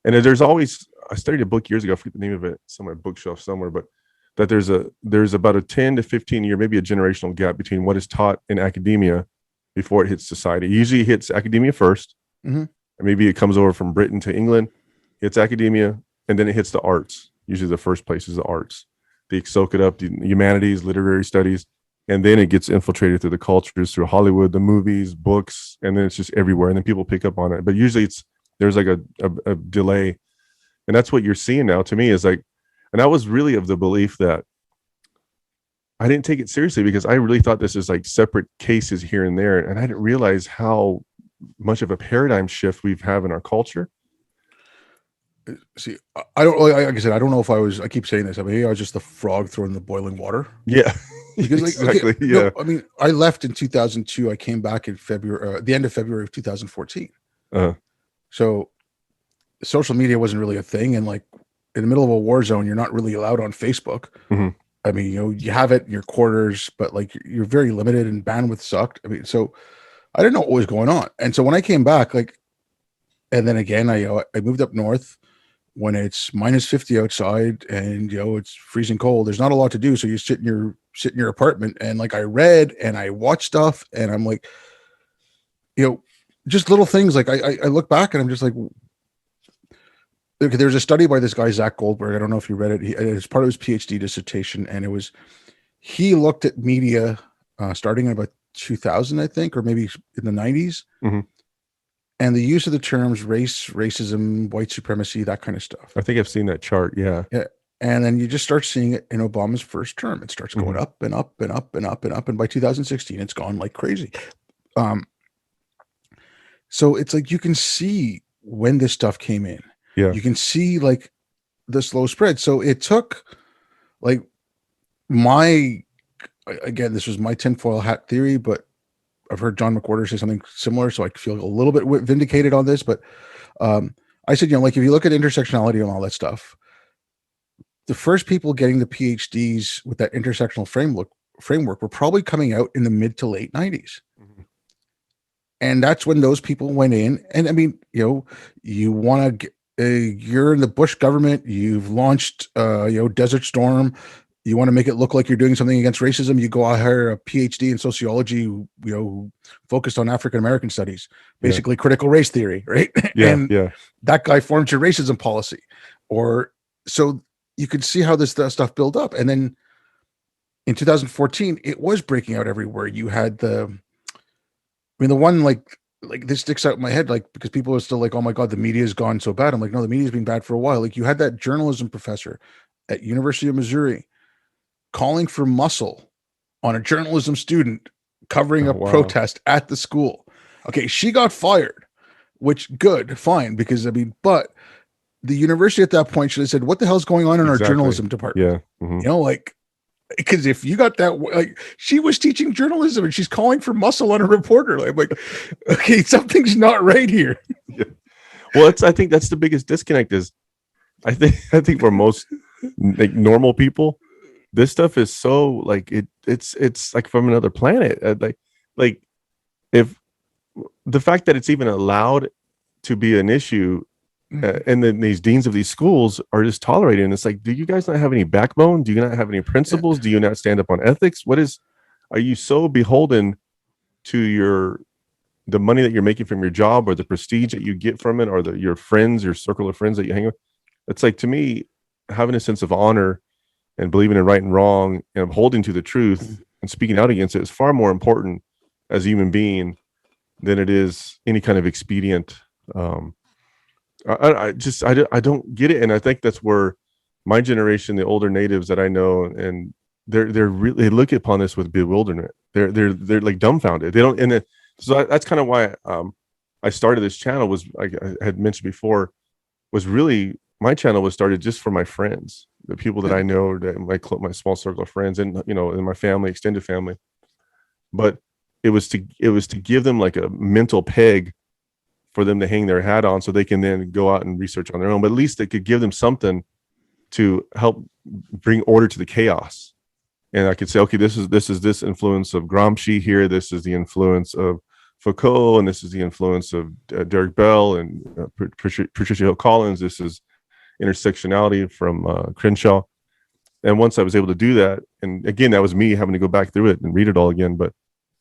And there's always I studied a book years ago, I forget the name of it, it's on my bookshelf somewhere, but that there's about a 10 to 15 year, maybe a generational gap between what is taught in academia before it hits society. It usually hits academia first, Mhm. and maybe it comes over from Britain to England, hits academia, and then it hits the arts. Usually the first place is the arts. They soak it up, the humanities, literary studies, and then it gets infiltrated through the cultures, through Hollywood, the movies, books, and then it's just everywhere, and then people pick up on it. But usually there's like a delay, and that's what you're seeing now. To me, is like, and I was really of the belief that I didn't take it seriously because I really thought this is like separate cases here and there, and I didn't realize how much of a paradigm shift we've have in our culture. See, I don't like I said, I don't know if I keep saying this. I mean, I was just the frog thrown in the boiling water Yeah, because, like, okay, exactly. no, Yeah, I mean, I left in 2002. I came back in February, the end of February of 2014. uh, So social media wasn't really a thing, and like in the middle of a war zone, you're not really allowed on Facebook. mhm. I mean, you have it in your quarters, but like you're very limited, and bandwidth sucked. I mean, so I didn't know what was going on. And so when I came back, like, and then again, I moved up north when it's minus 50 outside, and it's freezing cold. There's not a lot to do, so you sit in your apartment, and like I read and I watched stuff, and I'm like, you know, just little things. Like I look back and I'm just like, okay, there's a study by this guy Zach Goldberg. I don't know if you read it. It's part of his PhD dissertation, and he looked at media starting in about 2000, I think, or maybe in the 90s, Mhm. and the use of the terms race, racism, white supremacy, that kind of stuff. I think I've seen that chart. Yeah. Yeah. And then you just start seeing it in Obama's first term. It starts going Mhm. up and up and up and up and up. And by 2016, it's gone like crazy. Um, so it's like you can see when this stuff came in. Yeah. You can see like the slow spread. So it took like my again, this was my tinfoil hat theory, but I've heard John McWhorter say something similar, so I feel a little bit vindicated on this. But I said, like if you look at intersectionality and all that stuff, the first people getting the PhDs with that intersectional framework were probably coming out in the mid to late 90s. Mhm. And that's when those people went in. And I mean, you want to, you're in the Bush government, you've launched, Desert Storm. You want to make it look like you're doing something against racism. You go out hire a PhD in sociology, who focused on African American studies, Yeah. basically critical race theory, right? Yeah. And Yeah. that guy formed your racism policy, or so you could see how this stuff build up. And then in 2014, it was breaking out everywhere. You had the one like this sticks out in my head, like because people are still like, oh my God, the media's gone so bad. I'm like, no, the media's been bad for a while. Like you had that journalism professor at University of Missouri calling for muscle on a journalism student covering Oh, a wow. protest at the school. Okay, she got fired, which good, fine, because I mean, but the university at that point should have said, what the hell's going on in our Exactly. journalism department? Yeah. Mhm. Like, because if you got that, like, she was teaching journalism and she's calling for muscle on a reporter. Like, okay, something's not right here. Yeah. Well, I think that's the biggest disconnect is I think for most like normal people, this stuff is so like it's like from another planet. Like if the fact that it's even allowed to be an issue, and then these deans of these schools are just tolerating. It's like, do you guys not have any backbone? Do you not have any Yeah. principles? Do you not stand up on ethics? What is? Are you so beholden to the money that you're making from your job, or the prestige that you get from it, or your friends, your circle of friends that you hang with? It's like, to me, having a sense of honor and believing in right and wrong and holding to the truth and speaking out against it is far more important as a human being than it is any kind of expedient. I don't get it, and I think that's where my generation, the older natives that I know, and they're really, they look upon this with bewilderment. They're like dumbfounded. They don't, so that's kind of why I started this channel. Was, like I had mentioned before, was really, my channel was started just for my friends, the people that I know, that my small circle of friends, and in my family, extended family. But it was to give them like a mental peg for them to hang their hat on, so they can then go out and research on their own. But at least it could give them something to help bring order to the chaos. And I could say, okay, this is this influence of Gramsci here. This is the influence of Foucault, and this is the influence of Derek Bell and Patricia Hill Collins. This is intersectionality from Crenshaw. And once I was able to do that, and again, that was me having to go back through it and read it all again.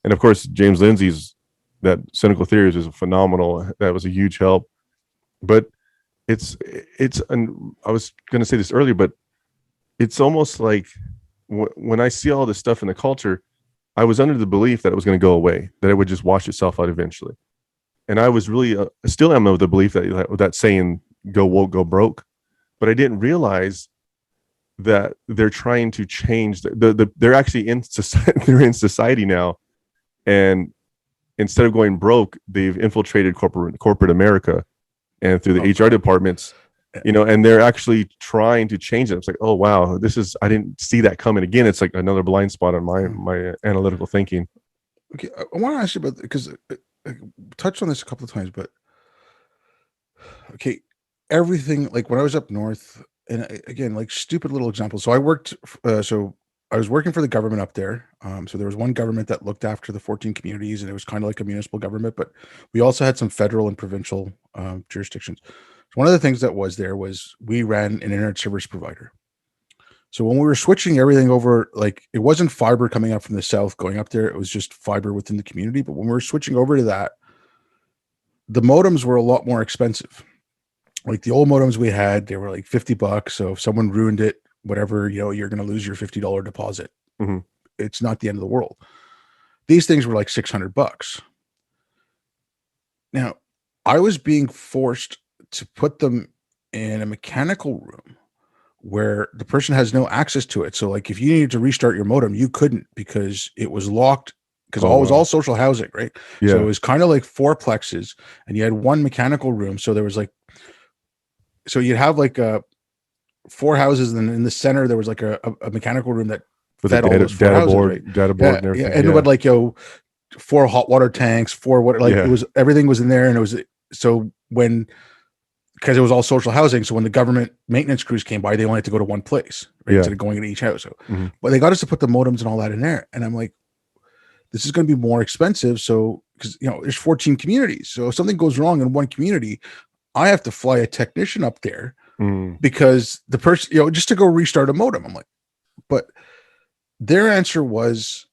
And of course, James Lindsay's that Cynical Theories is phenomenal. That was a huge help. But and I was going to say this earlier, but it's almost like when I see all this stuff in the culture, I was under the belief that it was going to go away, that it would just wash itself out eventually. And I was really, still am of the belief that saying, go woke, go broke. But I didn't realize that they're trying to change. They're actually in society, they're in society now. And instead of going broke, they've infiltrated corporate America, and through the HR departments, and they're actually trying to change it. It's like, oh wow, I didn't see that coming. Again, it's like another blind spot on my analytical thinking. Okay, I want to ask you about, because I touched on this a couple of times, but okay, everything, like when I was up north, and again, like stupid little examples. So I worked, I was working for the government up there. So there was one government that looked after the 14 communities, and it was kind of like a municipal government, but we also had some federal and provincial jurisdictions. So one of the things that was there was we ran an internet service provider. So when we were switching everything over, like it wasn't fiber coming up from the south going up there, it was just fiber within the community. But when we were switching over to that, the modems were a lot more expensive. Like the old modems we had, they were like $50. So if someone ruined it, whatever, you're going to lose your $50 deposit. Mm-hmm. It's not the end of the world. These things were like $600. Now, I was being forced to put them in a mechanical room where the person has no access to it. So like if you needed to restart your modem, you couldn't, because it was locked, because it was all social housing, right? Yeah. So it was kind of like fourplexes, and you had one mechanical room. So there was like, so you'd have like four houses, and in the center there was like a mechanical room that with fed all those four houses, right? Data board, and everything. Yeah. And it would like four hot water tanks, four water, like it was, everything was in there. And it was, so because it was all social housing, so when the government maintenance crews came by, they only had to go to one place, right? Instead of going to each house. So but they got us to put the modems and all that in there, and I'm like, this is going to be more expensive. So because there's 14 communities, so if something goes wrong in one community, I have to fly a technician up there because the person, just to go restart a modem. I'm like, but their answer was,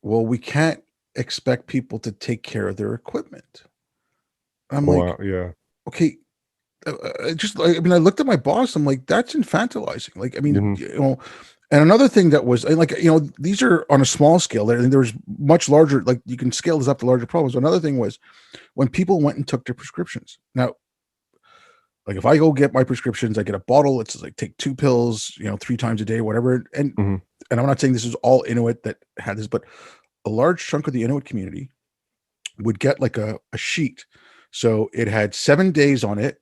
well, we can't expect people to take care of their equipment. I'm like, okay. I looked at my boss. I'm like, that's infantilizing. Like, I mean, and another thing that was like, these are on a small scale. There's much larger, like you can scale this up to larger problems. Another thing was when people went and took their prescriptions. Now, like if I go get my prescriptions, I get a bottle. It's like take 2 pills, 3 times a day, whatever. And I'm not saying this is all Inuit that had this, but a large chunk of the Inuit community would get like a sheet. So it had 7 days on it.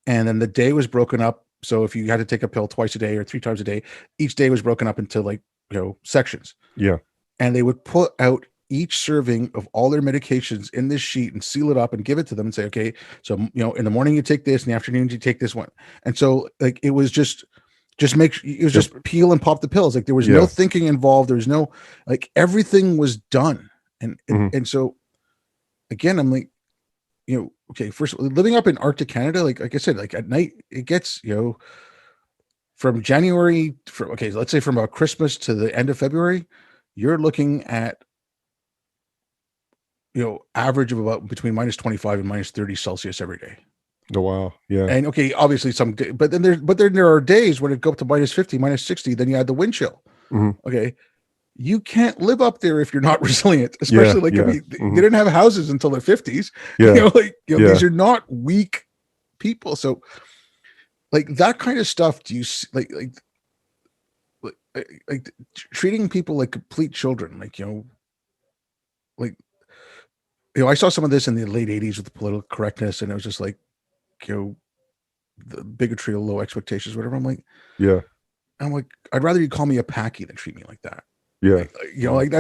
And then the day was broken up. So if you had to take a pill twice a day or 3 times a day, each day was broken up into like, sections. Yeah. And they would put out each serving of all their medications in this sheet and seal it up and give it to them and say, okay, so in the morning you take this, in the afternoon you take this one. And so like it was just just peel and pop the pills. Like there was no thinking involved. There was no, like, everything was done. And so again, I'm like, okay, first, living up in Arctic Canada, like I said, like at night it gets, from January, let's say from about Christmas to the end of February, you're looking at, average of about between minus 25 and minus 30 Celsius every day. Oh, wow. Yeah. And okay, obviously but then there are days when it go up to minus 50, minus 60, then you add the wind chill. Okay. You can't live up there if you're not resilient, especially I mean, they didn't have houses until the 50s. These are not weak people. So like that kind of stuff, do you like treating people like complete children? I saw some of this in the late 80s with the political correctness, and it was just like, the bigotry, low expectations, whatever. I'm like, I'd rather you call me a packy than treat me like that. Yeah.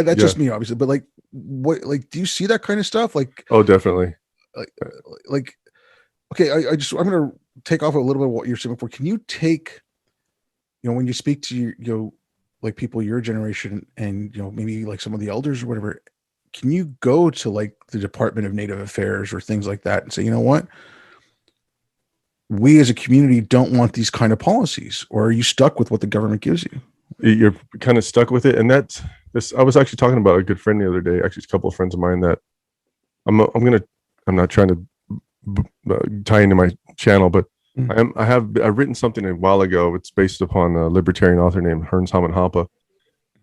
That's just me, obviously. But like, what, like, do you see that kind of stuff? Like, oh, definitely. Okay, I'm going to take off a little bit of what you're saying before. Can you take, when you speak to like people your generation and, maybe like some of the elders or whatever, can you go to like the Department of Native Affairs or things like that and say, you know what? We as a community don't want these kind of policies, or are you stuck with what the government gives you? You're kind of stuck with it. And that's this. I was actually talking about a good friend the other day, actually a couple of friends of mine, that I'm not trying to tie into my channel, but I've written something a while ago. It's based upon a libertarian author named Hearns Hamanhapa,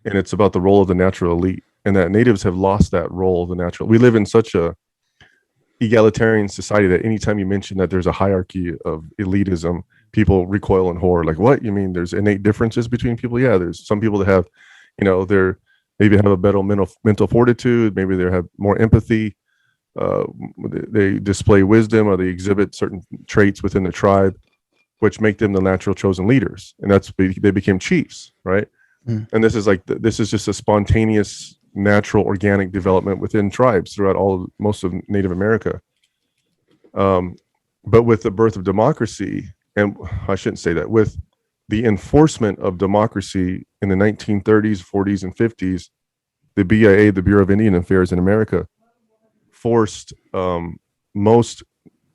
and it's about the role of the natural elite, and that natives have lost that role of the natural. We live in such a egalitarian society that anytime you mention that there's a hierarchy of elitism, people recoil in horror. Like, what? You mean there's innate differences between people? Yeah, there's some people that have, they're maybe have a better mental fortitude, maybe they have more empathy, they display wisdom, or they exhibit certain traits within the tribe which make them the natural chosen leaders, and they became chiefs, right? And this is just a spontaneous, natural, organic development within tribes throughout most of Native America. But with the birth of democracy, and I shouldn't say that, with the enforcement of democracy in the 1930s, 40s, and 50s, the BIA, the Bureau of Indian Affairs in America, forced most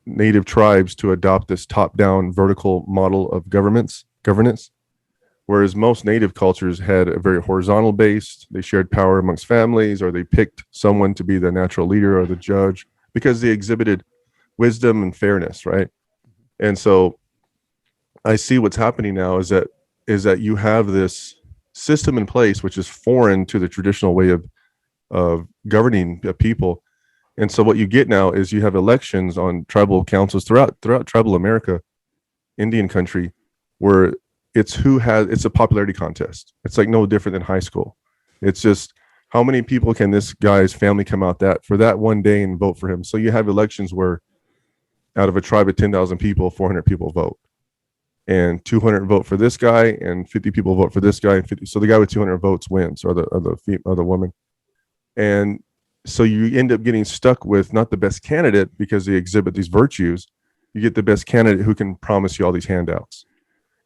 Native tribes to adopt this top-down vertical model of governance, whereas most Native cultures had a very horizontal based. They shared power amongst families, or they picked someone to be the natural leader or the judge because they exhibited wisdom and fairness, right? And so I see what's happening now is that you have this system in place which is foreign to the traditional way of governing people. And so what you get now is you have elections on tribal councils throughout tribal America, Indian country, where it's a popularity contest. It's like no different than high school. It's just how many people can this guy's family come out that for that one day and vote for him. So you have elections where out of a tribe of 10,000 people, 400 people vote, and 200 vote for this guy, and 50 people vote for this guy, and 50. So the guy with 200 votes wins, or the woman. And so you end up getting stuck with not the best candidate because they exhibit these virtues. You get the best candidate who can promise you all these handouts.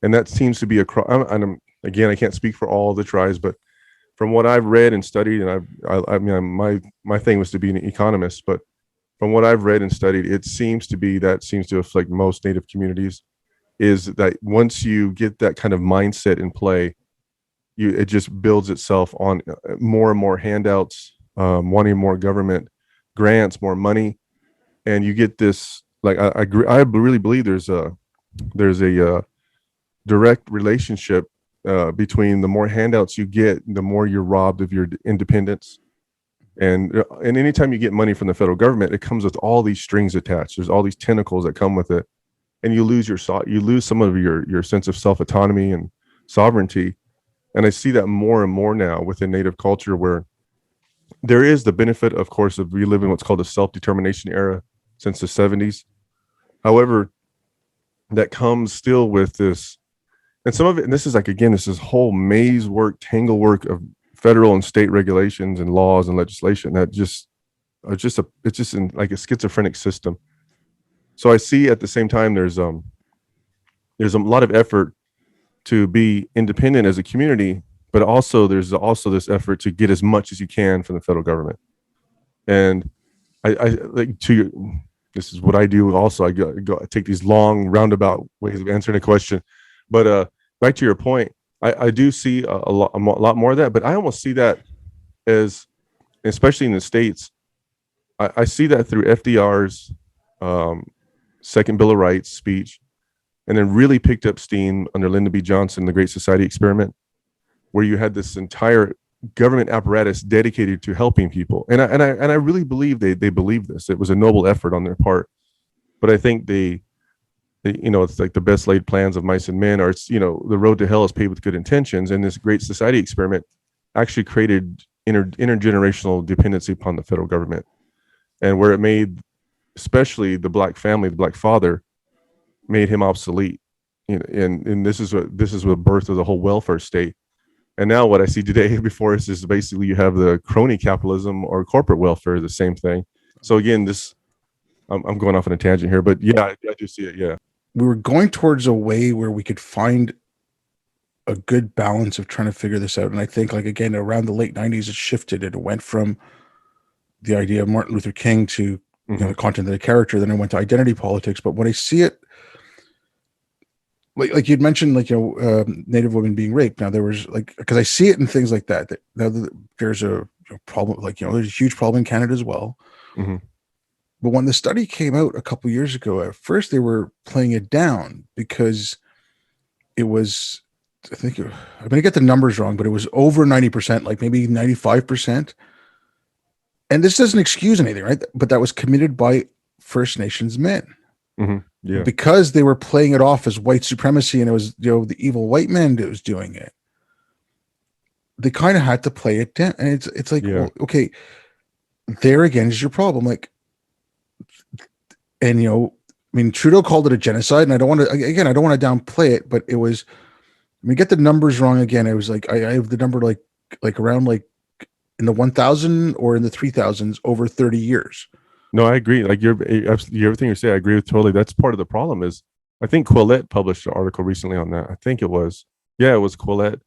And that seems to be again, I can't speak for all the tribes, but from what I've read and studied, and my thing was to be an economist, but from what I've read and studied, it seems to afflict most Native communities, is that once you get that kind of mindset in play, it just builds itself on more and more handouts, wanting more government grants, more money, and you get this. Like I really believe there's a direct relationship between the more handouts you get, the more you're robbed of your independence. And anytime you get money from the federal government, it comes with all these strings attached. There's all these tentacles that come with it, and you lose some of your sense of self-autonomy and sovereignty. And I see that more and more now within Native culture, where there is the benefit, of course, of reliving what's called the self-determination era since the 70s. However, that comes still with this, and some of it, and this is like, again, this is whole maze work, tangle work of federal and state regulations and laws and legislation that just it's just in like a schizophrenic system. So I see at the same time there's a lot of effort to be independent as a community, but also there's also this effort to get as much as you can from the federal government. And I like to this is what I do also. I take these long roundabout ways of answering a question, but back to your point, I do see a lot more of that, but I almost see that as, especially in the States, I see that through FDR's Second Bill of Rights speech, and then really picked up steam under Lyndon B. Johnson, the Great Society Experiment, where you had this entire government apparatus dedicated to helping people. And I really believe they believe this. It was a noble effort on their part, but I think they it's like the best laid plans of mice and men, or it's, the road to hell is paved with good intentions. And this Great Society Experiment actually created intergenerational dependency upon the federal government, and where it made, especially the black family, the black father, made him obsolete. And this is the birth of the whole welfare state. And now what I see today before us is basically you have the crony capitalism or corporate welfare, the same thing. So again, I'm going off on a tangent here, but yeah, I do see it. Yeah. We were going towards a way where we could find a good balance of trying to figure this out. And I think, like, again, around the late 90s, it shifted. It went from the idea of Martin Luther King to the content of the character. Then it went to identity politics. But when I see it, like you'd mentioned, Native women being raped. Now there was because I see it in things like that. Now there's a problem, there's a huge problem in Canada as well. Mm-hmm. But when the study came out a couple of years ago, at first they were playing it down because it was, I'm going to get the numbers wrong, but it was over 90%, like maybe 95%. And this doesn't excuse anything, right? But that was committed by First Nations men. Mm-hmm. Yeah. Because they were playing it off as white supremacy, and it was the evil white man that was doing it. They kind of had to play it down, and it's like, well, okay, there again is your problem. Trudeau called it a genocide, and I don't want to downplay it, but it was. Get the numbers wrong again. It was like I have the number like around in the 1,000 or in the 3,000s over 30 years. No, I agree. Like everything you say, I agree with totally. That's part of the problem. Is I think Quillette published an article recently on that. I think it was Quillette,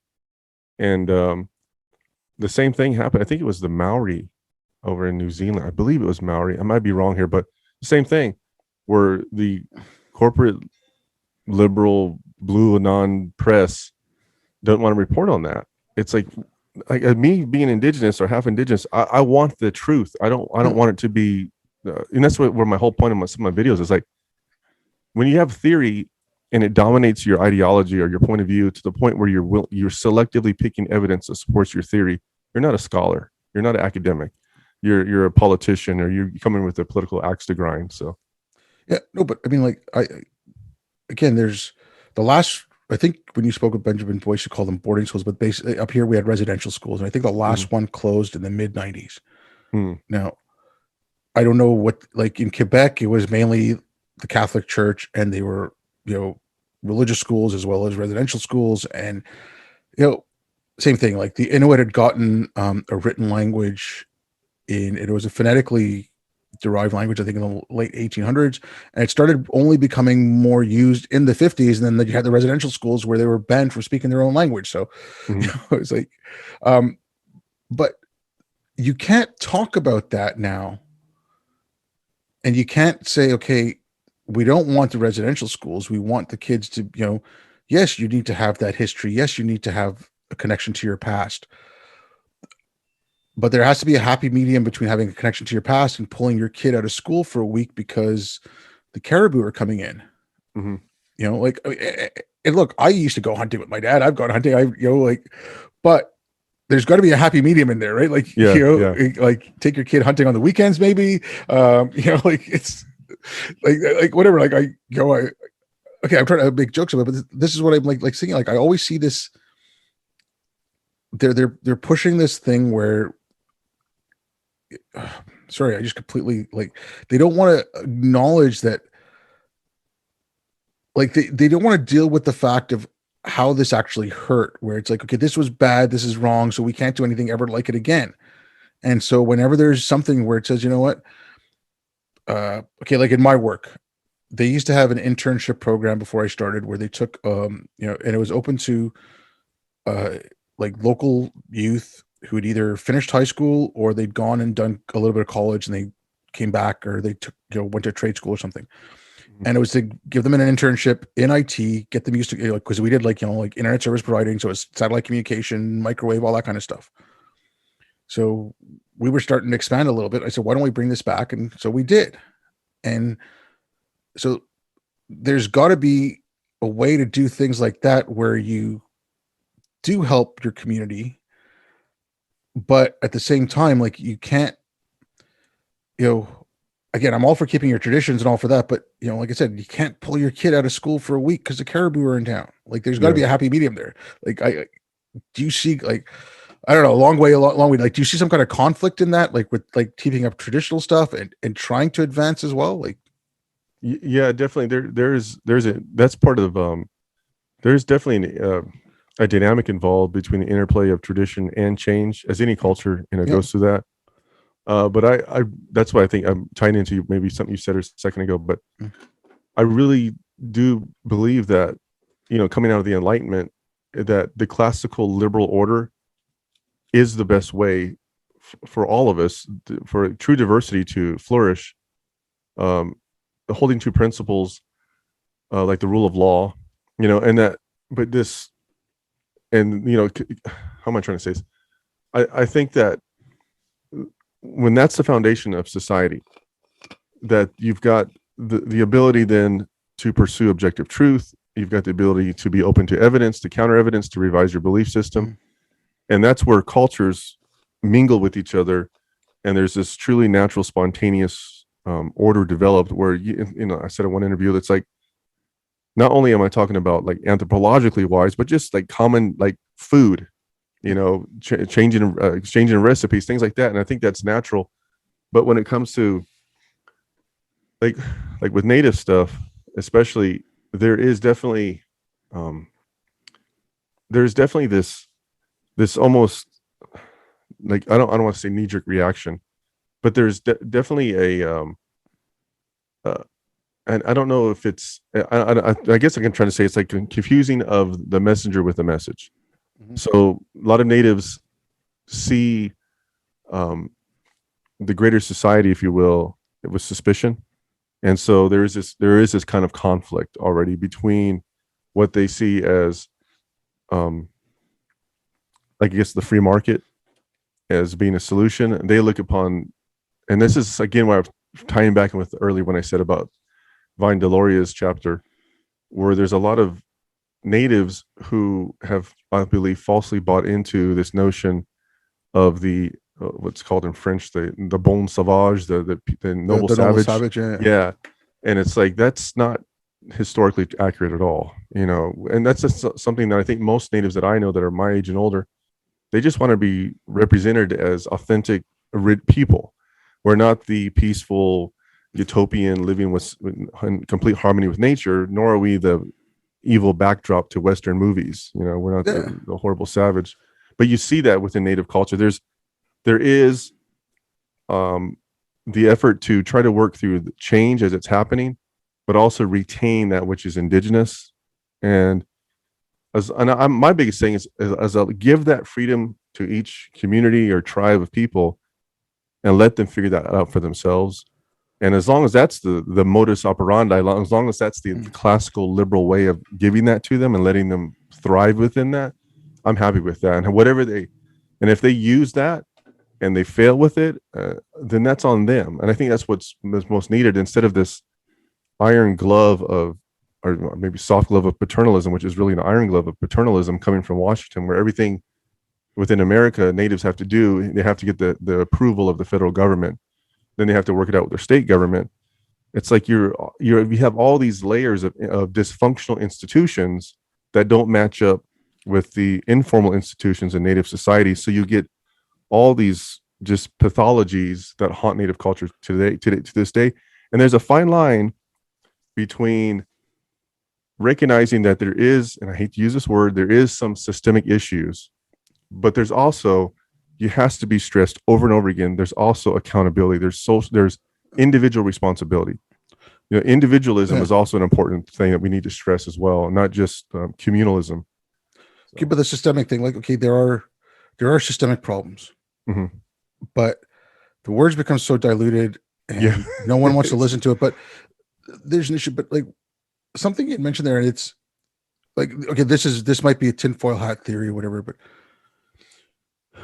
and the same thing happened. I think it was the Maori over in New Zealand. I believe it was Maori. I might be wrong here, but the same thing, where the corporate liberal blue anon press don't want to report on that. It's like me being indigenous or half indigenous, I want the truth. I don't want it to be. And that's where my whole point of some of my videos is, like, when you have theory and it dominates your ideology or your point of view to the point where you're selectively picking evidence that supports your theory, you're not a scholar, you're not an academic, you're a politician, or you're coming with a political axe to grind. So yeah, no, but there's the last, I think when you spoke with Benjamin Boyce, you called them boarding schools, but basically up here we had residential schools, and I think the last one closed in the mid 90s. Now I don't know what, in Quebec, it was mainly the Catholic Church, and they were, religious schools as well as residential schools. And, same thing, like the Inuit had gotten a written language it was a phonetically derived language, I think in the late 1800s. And it started only becoming more used in the 50s. And then you had the residential schools where they were banned from speaking their own language. So it's like, but you can't talk about that now. And you can't say, okay, we don't want the residential schools. We want the kids to, yes, you need to have that history. Yes, you need to have a connection to your past. But there has to be a happy medium between having a connection to your past and pulling your kid out of school for a week because the caribou are coming in. And look, I used to go hunting with my dad. I've gone hunting, but there's got to be a happy medium in there, right? Like take your kid hunting on the weekends, maybe. It's like whatever. Okay, I'm trying to make jokes about it, but this is what I'm like seeing. Like I always see this. They're pushing this thing where. Sorry, I just completely they don't want to acknowledge that. Like they don't want to deal with the fact of how this actually hurt, where it's like, okay, this was bad, this is wrong, so we can't do anything ever like it again. And so whenever there's something where it says, you know what, okay, like in my work, they used to have an internship program before I started where they took, and it was open to uh, like local youth who had either finished high school or they'd gone and done a little bit of college and they came back, or they took, went to trade school or something. And it was to give them an internship in IT, get them used to, because we did like, like internet service providing. So it's satellite communication, microwave, all that kind of stuff. So we were starting to expand a little bit. I said, why don't we bring this back? And so we did. And so there's got to be a way to do things like that where you do help your community, but at the same time, like you can't, again, I'm all for keeping your traditions and all for that, but like I said, you can't pull your kid out of school for a week because the caribou are in town. Like there's got to be a happy medium there. Like do you see, like, I don't know, a long way. Like, do you see some kind of conflict in that? Like with like keeping up traditional stuff and trying to advance as well? Like, Yeah, definitely. That's part of there's definitely a dynamic involved between the interplay of tradition and change, as any culture goes through that. But I that's why I think I'm tying into maybe something you said a second ago. But I really do believe that coming out of the Enlightenment, that the classical liberal order is the best way for all of us, for true diversity to flourish. Holding to principles like the rule of law, and that, but this, and how am I trying to say this? I think that when that's the foundation of society, that you've got the ability then to pursue objective truth, you've got the ability to be open to evidence, to counter evidence, to revise your belief system, and that's where cultures mingle with each other, and there's this truly natural, spontaneous order developed where I said in one interview that's like, not only am I talking about like anthropologically wise, but just like common like food, changing exchanging recipes, things like that. And I think that's natural. But when it comes to like with native stuff, especially, there's definitely this almost like, I don't want to say knee-jerk reaction, but there's definitely a and I don't know if it's I guess I can try to say it's like confusing of the messenger with the message. So a lot of natives see the greater society, if you will, with suspicion, and so there is this kind of conflict already between what they see as like, I guess, the free market as being a solution. They look upon, and this is again why I'm tying back in with earlier when I said about Vine Deloria's chapter, where there's a lot of natives who have, I believe, falsely bought into this notion of the what's called in French the bon sauvage, the noble savage. Yeah, and it's like that's not historically accurate at all, and that's just something that I think most natives that I know that are my age and older, they just want to be represented as authentic people. We're not the peaceful utopian living in complete harmony with nature, nor are we the evil backdrop to Western movies. We're not the horrible savage. But you see that within native culture. There is the effort to try to work through the change as it's happening, but also retain that which is indigenous. And my biggest thing is as I'll give that freedom to each community or tribe of people and let them figure that out for themselves. And as long as that's the modus operandi, as long as that's the classical liberal way of giving that to them and letting them thrive within that, I'm happy with that. And if they use that and they fail with it, then that's on them. And I think that's what's most needed, instead of this iron glove of, or maybe soft glove of paternalism, which is really an iron glove of paternalism coming from Washington, where everything within America natives have to do, they have to get the approval of the federal government. Then they have to work it out with their state government. It's like you have all these layers of dysfunctional institutions that don't match up with the informal institutions in native society. So you get all these just pathologies that haunt native culture to this day. And there's a fine line between recognizing that there is, and I hate to use this word, there is some systemic issues, but there's also, it has to be stressed over and over again. There's also accountability. There's individual responsibility. Individualism is also an important thing that we need to stress as well, not just communalism. Okay, but the systemic thing, like, okay, there are systemic problems, but the words become so diluted, and no one wants to listen to it. But there's an issue. But like something you mentioned there, and it's like, okay, this might be a tinfoil hat theory or whatever, but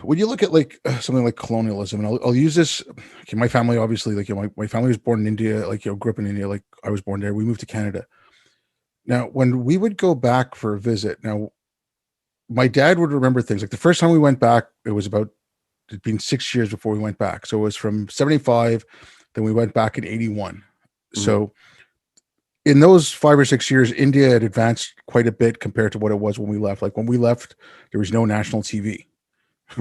when you look at like something like colonialism, and I'll use this. Okay, my family, obviously, like, my family was born in India, like, grew up in India, like I was born there. We moved to Canada. Now, when we would go back for a visit, now my dad would remember things like the first time we went back, it'd been 6 years before we went back. So it was from 75, then we went back in 81. So in those 5 or 6 years, India had advanced quite a bit compared to what it was when we left. Like when we left, there was no national TV.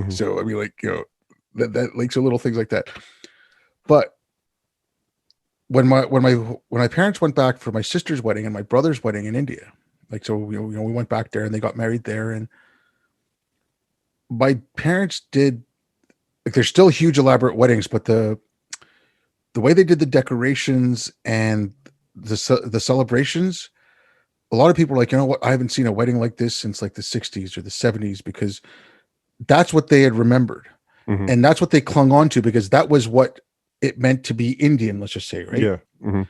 So I mean, like, that like, so little things like that. But when my parents went back for my sister's wedding and my brother's wedding in India, like, so we went back there and they got married there, and my parents did, like, they're still huge elaborate weddings, but the way they did the decorations and the celebrations, a lot of people were like, you know what, I haven't seen a wedding like this since like the 60s or the 70s, because that's what they had remembered. And that's what they clung on to, because that was what it meant to be Indian, let's just say, right? Yeah.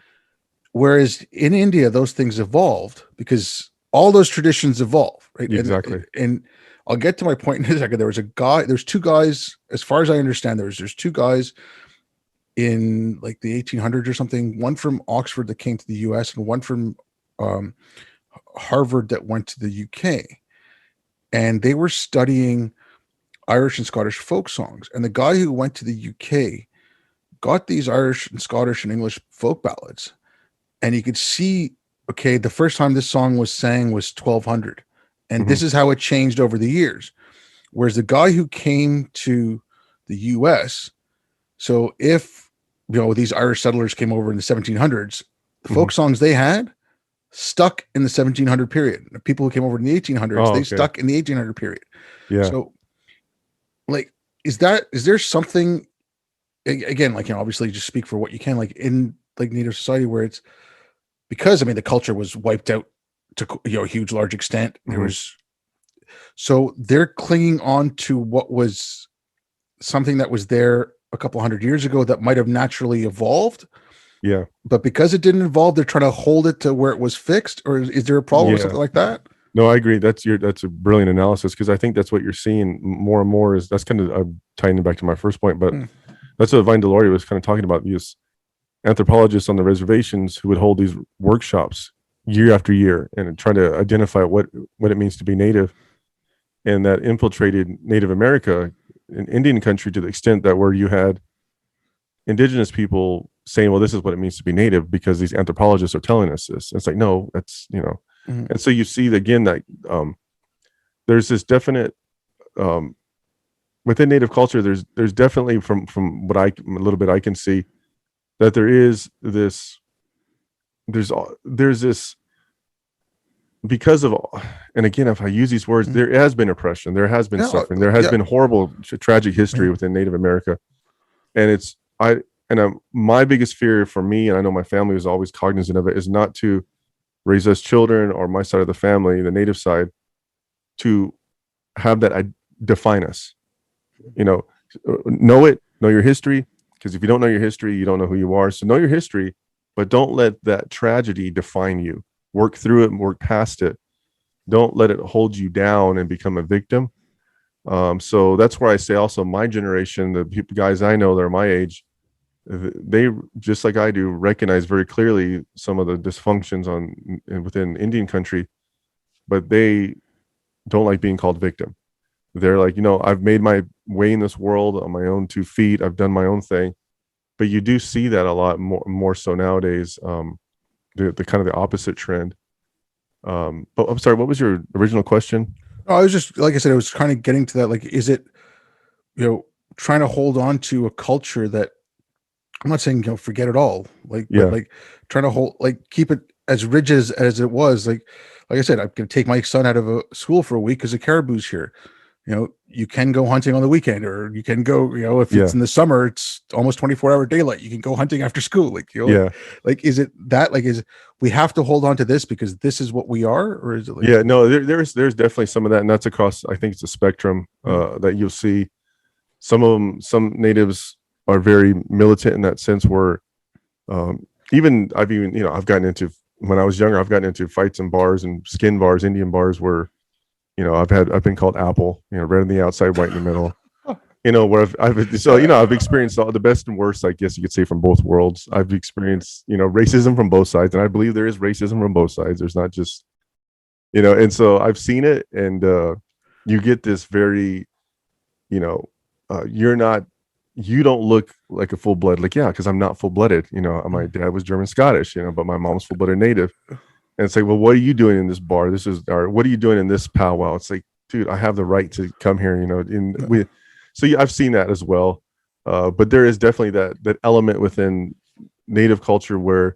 Whereas in India, those things evolved because all those traditions evolve, right? Exactly. And I'll get to my point in a second. There's two guys, as far as I understand, there's two guys in like the 1800s or something, one from Oxford that came to the US and one from Harvard that went to the UK. And they were studying Irish and Scottish folk songs. And the guy who went to the UK got these Irish and Scottish and English folk ballads. And you could see, okay, the first time this song was sang was 1200. And this is how it changed over the years. Whereas the guy who came to the US, so if, these Irish settlers came over in the 1700s, the folk songs they had stuck in the 1700 period. The people who came over in the 1800s, they stuck in the 1800 period. Yeah. So, like, is there something, again, like, obviously just speak for what you can, like in like Native society, where it's, because I mean the culture was wiped out to a huge large extent. There was, so they're clinging on to what was something that was there a couple hundred years ago that might have naturally evolved. Yeah. But because it didn't evolve, they're trying to hold it to where it was fixed. Or is there a problem with something like that? No, I agree. That's a brilliant analysis, because I think that's what you're seeing more and more. Is that's kind of tying it back to my first point, but that's what Vine Deloria was kind of talking about. These anthropologists on the reservations who would hold these workshops year after year and try to identify what it means to be Native, and that infiltrated Native America and Indian country to the extent that where you had indigenous people saying, well, this is what it means to be Native because these anthropologists are telling us this. And it's like, no, that's, and so you see again that there's this definite within Native culture, there's definitely from what a little bit I can see, that there is this, there's this, because of, and again, if I use these words, there has been oppression, there has been suffering, there has been horrible tragic history within Native America. And my biggest fear for me, and I know my family was always cognizant of it, is not to raise us children or my side of the family, the Native side, to have that define us. Know your history, because if you don't know your history, you don't know who you are. So know your history, but don't let that tragedy define you. Work through it and work past it. Don't let it hold you down and become a victim. So that's where I say also my generation, the guys I know that are my age, they, just like I do, recognize very clearly some of the dysfunctions within Indian country, but they don't like being called victim. They're like, I've made my way in this world on my own 2 feet. I've done my own thing. But you do see that a lot more so nowadays, the kind of the opposite trend. But I'm sorry, what was your original question? Oh, I was just, like I said, I was kind of getting to that. Like, is it, trying to hold on to a culture that, I'm not saying, forget it all, like, but like trying to keep it as rigid as it was, like I said, I'm going to take my son out of a school for a week because the caribou's here. You can go hunting on the weekend, or you can go, if it's Yeah. in the summer, it's almost 24-hour daylight. You can go hunting after school. Yeah. Is it that, is we have to hold on to this because this is what we are, or is it like, Yeah, no, there's definitely some of that, and that's across, I think it's a spectrum that you'll see. Some natives are very militant in that sense, where even I've gotten into, when I was younger, I've gotten into fights in bars and skin bars, Indian bars, where I've been called apple, red on the outside, white in the middle. Where I've experienced all the best and worst, I guess you could say, from both worlds. I've experienced racism from both sides, and I believe there is racism from both sides. There's not just and so I've seen it, and you get this very you don't look like a full-blood, because I'm not full-blooded. My dad was German Scottish, but my mom's full-blooded native. And it's like, well, what are you doing in this bar? Or what are you doing in this powwow? It's like, dude, I have the right to come here, I've seen that as well. But there is definitely that element within native culture where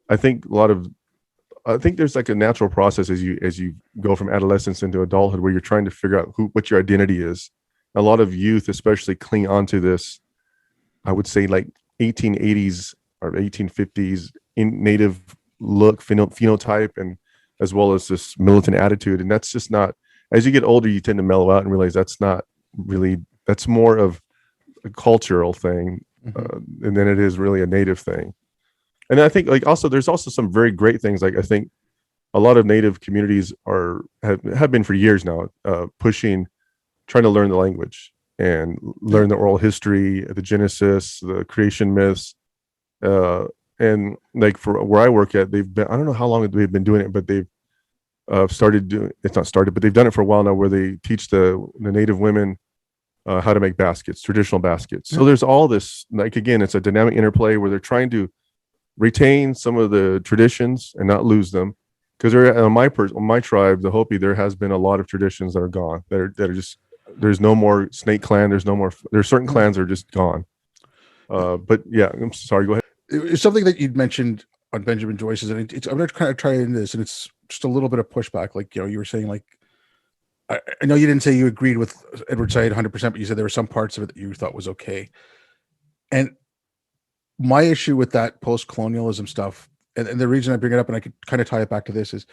I think there's like a natural process as you go from adolescence into adulthood, where you're trying to figure out what your identity is. A lot of youth especially cling onto this, I would say, like 1880s or 1850s in native look, phenotype, and as well as this militant attitude. And that's just not, as you get older, you tend to mellow out and realize that's more of a cultural thing, and then it is really a native thing. And I think there's also some very great things. Like, I think a lot of native communities have been for years now, trying to learn the language and learn the oral history, the Genesis, the creation myths. And like, for where I work at, they've been, I don't know how long they've been doing it, but they've but they've done it for a while now, where they teach the native women how to make baskets, traditional baskets. So there's all this, again, it's a dynamic interplay where they're trying to retain some of the traditions and not lose them. Because on my tribe, the Hopi, there has been a lot of traditions that are gone. That are just, there's no more Snake Clan. There's certain clans that are just gone. But yeah, I'm sorry. Go ahead. It's something that you'd mentioned on Benjamin Joyce's, and I'm going to kind of try into this, and it's just a little bit of pushback. Like, you were saying, like, I know you didn't say you agreed with Edward Said 100%, but you said there were some parts of it that you thought was okay. And my issue with that post-colonialism stuff, and the reason I bring it up, and I could kind of tie it back to this, is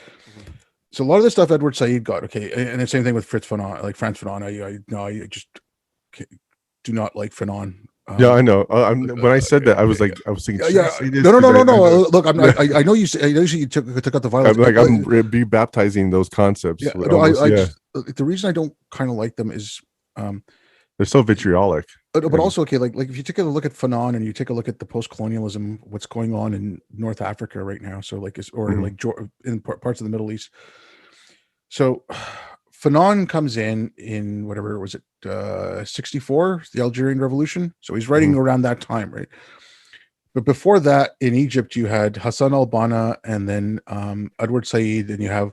so a lot of the stuff Edward Said got, okay, and the same thing with Frantz Fanon. I just do not like Fanon. Yeah, I know. When I said that, I was thinking, yeah. No. Look, I know you. I know you took out the violence. I'm be baptizing those concepts. Yeah, the reason I don't kind of like them is they're so vitriolic. But also, okay, like if you take a look at Fanon and you take a look at the post-colonialism, what's going on in North Africa right now, so like in parts of the Middle East. So Fanon comes in whatever was it, 64, the Algerian Revolution. So he's writing around that time, right? But before that, in Egypt, you had Hassan al-Banna and then Edward Said, and you have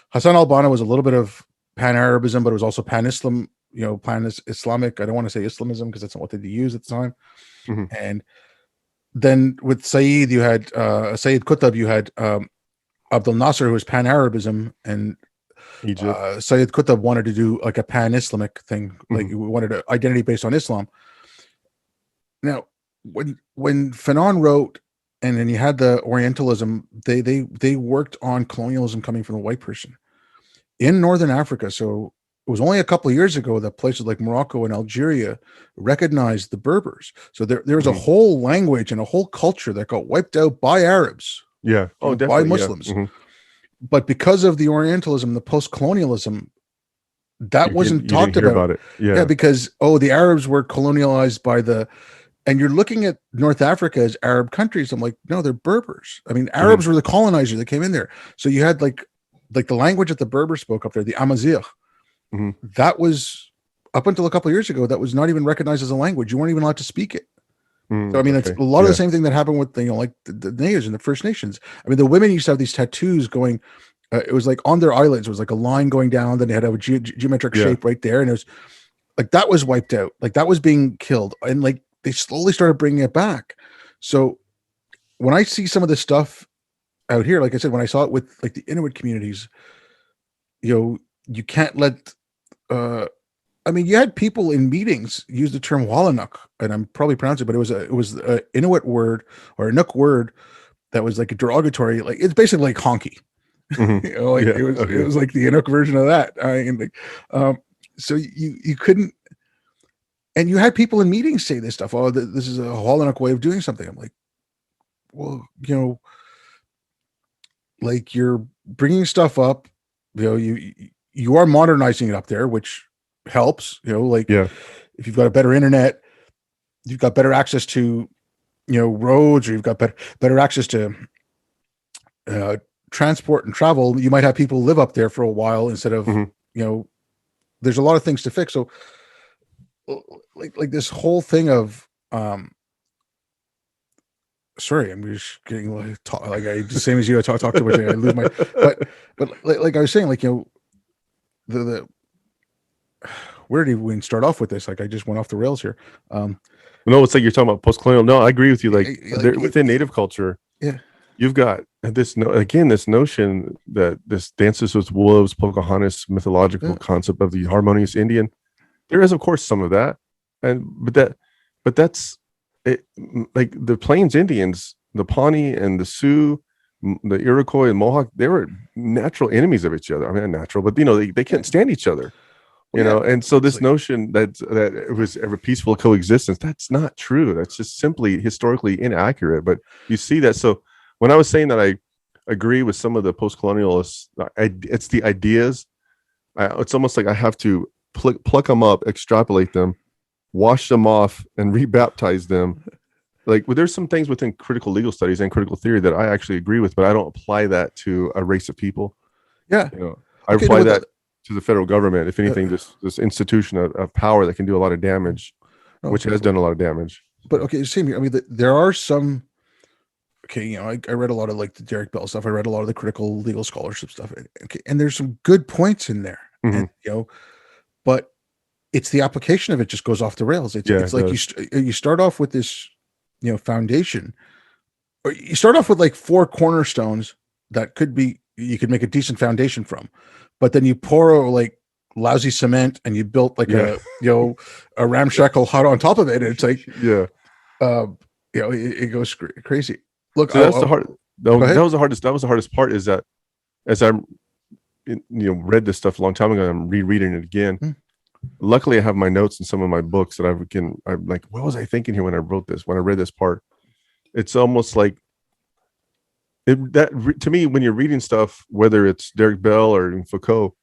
Hassan al-Banna was a little bit of pan-Arabism, but it was also pan-Islam, pan-Islamic. I don't want to say Islamism because that's not what they used at the time. And then with Said, you had Sayyid Qutb, you had Abdel Nasser, who was pan-Arabism, and Sayyid Qutb wanted to do like a pan-Islamic thing, like we wanted an identity based on Islam. Now, when Fanon wrote, and then you had the Orientalism, they worked on colonialism coming from the white person in Northern Africa. So it was only a couple of years ago that places like Morocco and Algeria recognized the Berbers. So there's a whole language and a whole culture that got wiped out by Arabs. Yeah. Oh, definitely. By Muslims. Yeah. But because of the Orientalism, the post-colonialism, that wasn't talked about. Yeah, because the Arabs were colonialized and you're looking at North Africa as Arab countries. I'm like, no, they're Berbers. I mean, Arabs were the colonizer that came in there. So you had like the language that the Berbers spoke up there, the Amazigh. That was up until a couple of years ago. That was not even recognized as a language. You weren't even allowed to speak it. So I mean, it's a lot of the same thing that happened with like the natives and the First Nations. I mean, the women used to have these tattoos going. It was like on their eyelids. It was like a line going down. Then they had a geometric shape right there, and it was like that was wiped out. Like that was being killed, and like they slowly started bringing it back. So when I see some of this stuff out here, like I said, when I saw it with like the Inuit communities, you can't let, I mean, you had people in meetings use the term Wallenuk, and I'm probably pronouncing it, but it was a Inuit word or a Nook word that was like a derogatory, like it's basically like honky. Mhm. Like Yeah. it was like the Inuk version of that. I mean, like, so you couldn't, and you had people in meetings say this stuff. Oh, this is a Hollanduk way of doing something. I'm like, well, like you're bringing stuff up. You are modernizing it up there, which helps. Like Yeah. if you've got a better internet, you've got better access to roads, or you've got better access to transport and travel. You might have people live up there for a while instead of Mhm. there's a lot of things to fix. So like this whole thing of sorry, I'm just getting like I the same as you. I talk too much. I lose my but like I was saying, like the where did we start off with this? Like I just went off the rails here. No, it's like you're talking about post-colonial. No, I agree with you. Like, like within Native culture, yeah, you've got this this notion that this Dances with Wolves, Pocahontas mythological concept of the harmonious Indian. There is, of course, some of that, but that's it. Like the Plains Indians, the Pawnee and the Sioux, the Iroquois and Mohawk, they were natural enemies of each other. I mean, not natural, but they can't stand each other. And so this notion that it was ever peaceful coexistence, that's not true. That's just simply historically inaccurate. But you see that. So when I was saying that I agree with some of the post-colonialists, it's the ideas. It's almost like I have to pluck them up, extrapolate them, wash them off, and rebaptize them. Like, well, there's some things within critical legal studies and critical theory that I actually agree with, but I don't apply that to a race of people. Yeah. I apply that to the federal government. If anything, this institution of power that can do a lot of damage, which has done a lot of damage. But okay, same here. I mean, there are some. Okay, I read a lot of like the Derek Bell stuff. I read a lot of the critical legal scholarship stuff. Okay, and there's some good points in there. Mm-hmm. And, but it's the application of it just goes off the rails. It's like you start off with this, foundation, or you start off with like 4 cornerstones that you could make a decent foundation from, but then you pour like lousy cement and you built like a ramshackle hut on top of it. And it's like, it goes crazy. Look, so that's the hard. That was the hardest. That was the hardest part. Is that as I, read this stuff a long time ago, I'm rereading it again. Luckily, I have my notes in some of my books that I'm like, what was I thinking here when I wrote this? When I read this part, it's almost like to me, when you're reading stuff, whether it's Derek Bell or Foucault,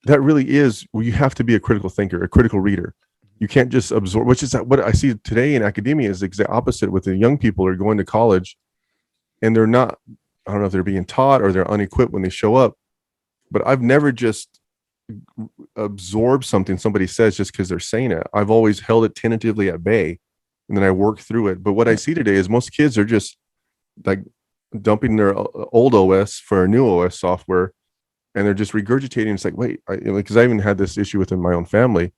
that really is where you have to be a critical thinker, a critical reader. You can't just absorb, which is what I see today in academia is the exact opposite. With the young people who are going to college, and they're not, I don't know if they're being taught or they're unequipped when they show up, but I've never just absorbed something somebody says just because they're saying it. I've always held it tentatively at bay, and then I work through it. But what I see today is most kids are just like dumping their old OS for a new OS software, and they're just regurgitating. It's like, wait, because I even had this issue within my own family,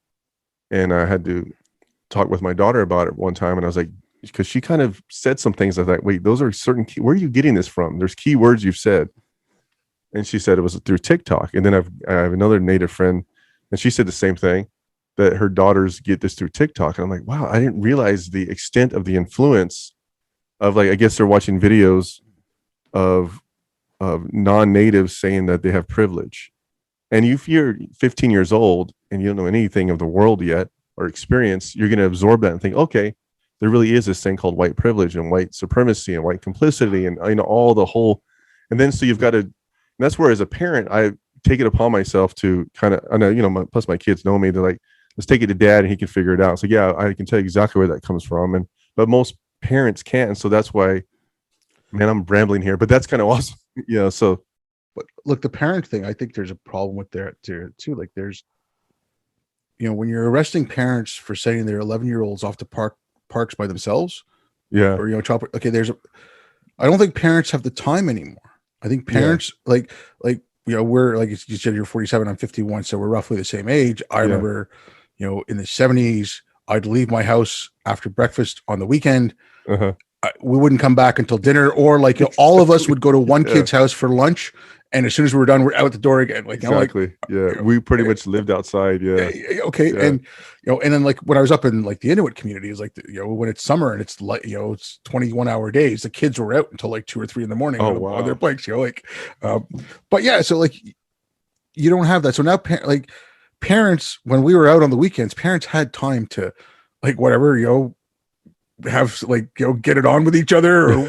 and I had to talk with my daughter about it one time, and I was like, because she kind of said some things. I was like, wait, those are certain where are you getting this from? There's key words you've said. And she said it was through TikTok. And then I have another native friend, and she said the same thing, that her daughters get this through TikTok. And I'm like, wow, I didn't realize the extent of the influence of, like, I guess they're watching videos of non-natives saying that they have privilege. And if you're 15 years old and you don't know anything of the world yet or experience, you're going to absorb that and think, okay, there really is this thing called white privilege and white supremacy and white complicity and all the whole. And then so you've got to, and that's where as a parent, I take it upon myself to kind of, I know, plus my kids know me. They're like, let's take it to dad and he can figure it out. So yeah, I can tell you exactly where that comes from. But most parents can't. And so that's why, man, I'm rambling here, but that's kind of awesome. So. But look, the parent thing, I think there's a problem with that too. Like there's, when you're arresting parents for sending their 11-year-olds off to parks by themselves. Yeah. Or, okay, I don't think parents have the time anymore. I think parents we're like you said, you're 47, I'm 51. So we're roughly the same age. I remember, in the 70s, I'd leave my house after breakfast on the weekend. Uh-huh. we wouldn't come back until dinner, or like all of us would go to one kid's house for lunch, and as soon as we were done, we're out the door again. Like, exactly. We pretty much lived outside. Okay. Yeah. And and then like when I was up in like the Inuit community, it's like when it's summer and it's like it's 21-hour days, the kids were out until like 2 or 3 in the morning on their bikes. But yeah, so like you don't have that. So now parents, when we were out on the weekends, parents had time to like whatever have like get it on with each other or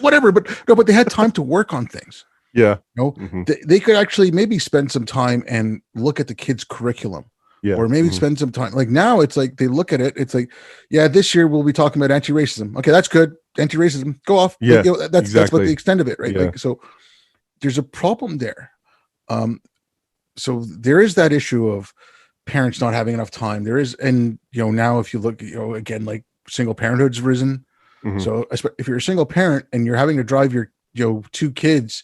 whatever. But they had time to work on things. They could actually maybe spend some time and look at the kids' curriculum, or maybe spend some time. Like now, it's like they look at it. It's like, this year we'll be talking about anti-racism. Okay, that's good. Anti-racism, go off. Yeah, that's what the extent of it, right? Like, so there's a problem there. So there is that issue of parents not having enough time. There is, and now if you look, again, like single parenthood's risen. So if you're a single parent and you're having to drive your 2 kids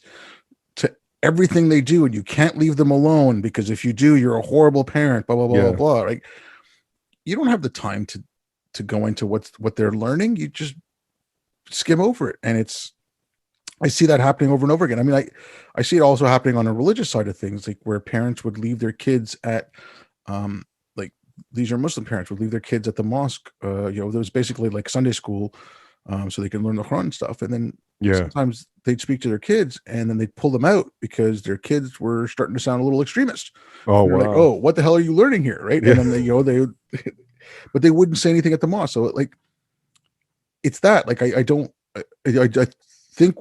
to everything they do, and you can't leave them alone because if you do, you're a horrible parent, blah blah blah blah blah. Right? You don't have the time to go into what they're learning. You just skim over it, and I see that happening over and over again. I mean, I see it also happening on a religious side of things, like where parents would leave their kids at like these are Muslim parents would leave their kids at the mosque. There was basically like Sunday school, so they can learn the Quran and stuff, and then sometimes they'd speak to their kids and then they'd pull them out because their kids were starting to sound a little extremist. Oh, wow. Like, oh, what the hell are you learning here? Right. And then they but they wouldn't say anything at the mosque. So like, it's that, like, I think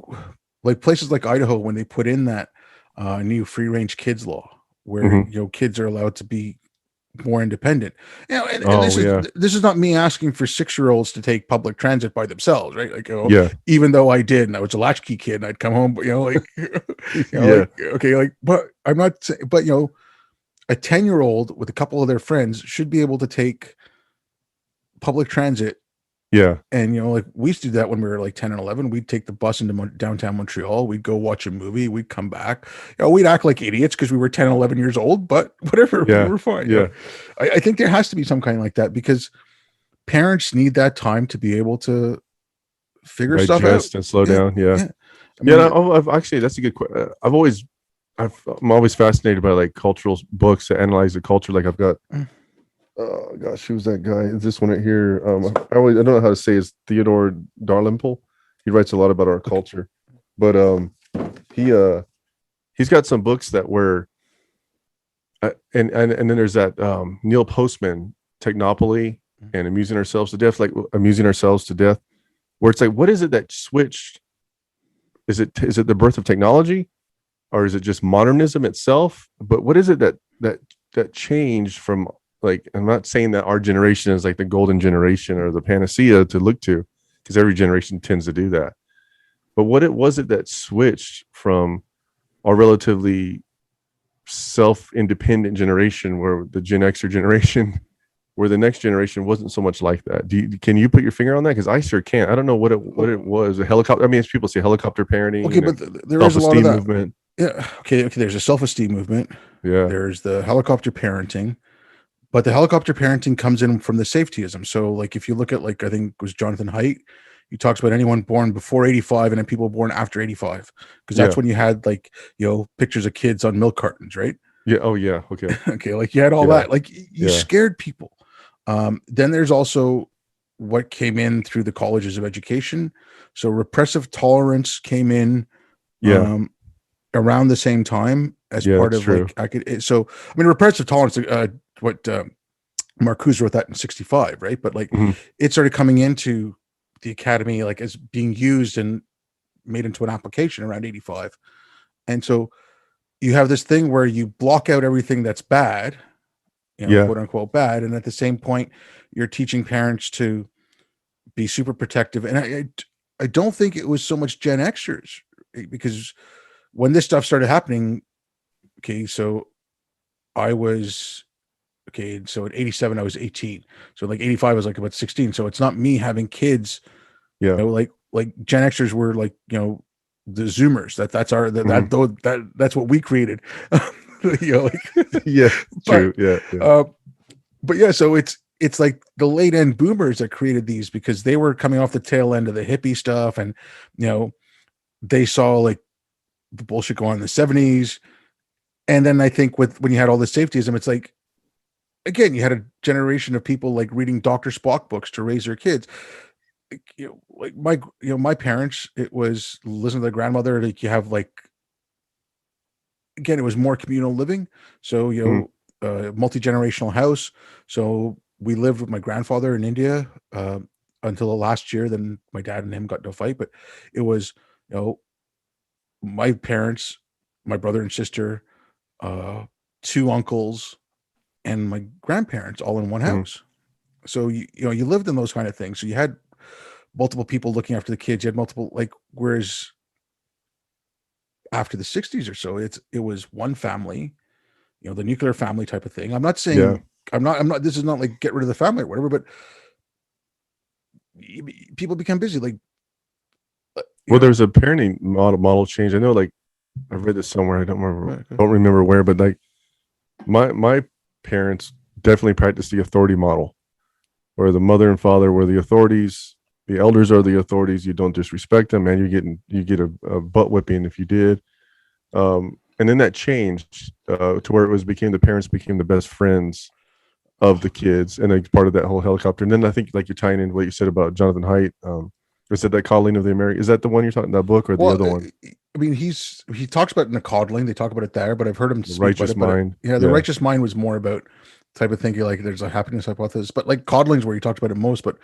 like places like Idaho, when they put in that new free range kids law where, kids are allowed to be more independent, and this is not me asking for 6-year-olds to take public transit by themselves, right? Like, even though I did, and I was a latchkey kid, and I'd come home, but but I'm not saying, but a 10-year-old with a couple of their friends should be able to take public transit. And like we used to do that when we were like 10 and 11. We'd take the bus into downtown Montreal. We'd go watch a movie. We'd come back. We'd act like idiots because we were 10 and 11 years old, but whatever, we were fine. I think there has to be some kind like that, because parents need that time to be able to figure stuff out and slow down. I mean, I've actually, that's a good question. I'm always fascinated by like cultural books that analyze the culture. Like I've got oh gosh, who's that guy? This one right here. I don't know how to say it's Theodore Dalrymple. He writes a lot about our culture, but he's got some books that were and then there's that Neil Postman, Technopoly and Amusing Ourselves to Death, where it's like, what is it that switched? Is it the birth of technology, or is it just modernism itself? But what is it that changed from, like, I'm not saying that our generation is like the golden generation or the panacea to look to, because every generation tends to do that. But what was it that switched from our relatively self-independent generation, where the Gen Xer generation, where the next generation wasn't so much like that? Can you put your finger on that? Because I sure can't. I don't know what it was. A helicopter. I mean, people say helicopter parenting. Okay, but there is a lot of that movement. Yeah. Okay. There's a self-esteem movement. Yeah. There's the helicopter parenting. But the helicopter parenting comes in from the safetyism. So like, if you look at, like, I think it was Jonathan Haidt, he talks about anyone born before 85 and then people born after 85. Because that's when you had, like, pictures of kids on milk cartons, right? Yeah. Oh yeah. Okay. Okay. Like you had all that, like you scared people. Then there's also what came in through the colleges of education. So repressive tolerance came in around the same time as part of true. Like, so, I mean, repressive tolerance, what Marcuse wrote that in 65, right? But like it started coming into the academy, like as being used and made into an application around 85. And so you have this thing where you block out everything that's bad, quote unquote bad. And at the same point, you're teaching parents to be super protective. And I don't think it was so much Gen Xers, because when this stuff started happening, so at 87 I was 18, so like 85 I was like about 16. So it's not me having kids, like Gen Xers were like, the Zoomers. That's what we created. True. But yeah, so it's it's like the late end boomers that created these because they were coming off the tail end of the hippie stuff, and they saw like the bullshit go on in the 70s. And then I think when you had all the safetyism, it's like, again, you had a generation of people like reading Dr. Spock books to raise their kids. Like my parents, it was listen to their grandmother. Like you have like, again, it was more communal living. So, multi-generational house. So we lived with my grandfather in India until the last year. Then my dad and him got into a fight, but it was, my parents, my brother and sister, two uncles, and my grandparents all in one house. So you lived in those kind of things. So you had multiple people looking after the kids. You had multiple, like, whereas after the 60s or so, it was one family, the nuclear family type of thing. I'm not saying I'm not this is not like get rid of the family or whatever, but people become busy. Like, there's a parenting model change. I know, like, I've read this somewhere. I don't remember where, but like my parents definitely practiced the authority model, where the mother and father were the authorities, the elders are the authorities. You don't disrespect them, man. You get a butt whipping if you did. And then that changed to where became the parents became the best friends of the kids, and like part of that whole helicopter. And then I think, like, you're tying in what you said about Jonathan Haidt. Or said that Coddling of the American. Is that the one you're talking, that book, or the other one? I mean, he talks about it in the Coddling. They talk about it there, but I've heard him The Righteous Mind. The Righteous Mind was more about type of thinking, like there's a happiness hypothesis. But like Coddling's where he talked about it most. But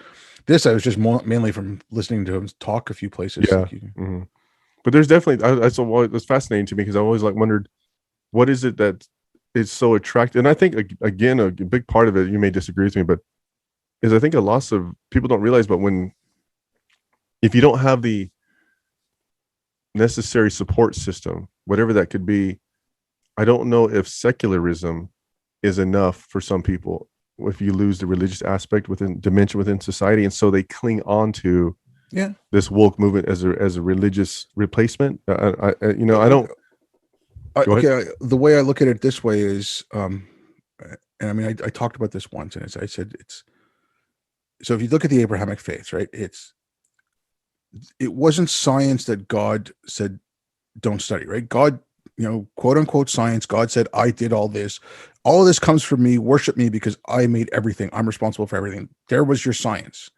this, I was just mainly from listening to him talk a few places. Yeah. Like But there's definitely it's fascinating to me because I always like wondered what is it that is so attractive. And I think again a big part of it, you may disagree with me, but is I think a loss of people don't realize, but if you don't have the necessary support system, whatever that could be, I don't know if secularism is enough for some people if you lose the religious aspect dimension within society, and so they cling on to this woke movement as a religious replacement. I don't. Okay, the way I look at it this way is, and I mean, I talked about this once, and as I said, so if you look at the Abrahamic faiths, right, it wasn't science that God said don't study, right? God, quote unquote science, God said, I did all this. All of this comes from me. Worship me because I made everything. I'm responsible for everything. There was your science.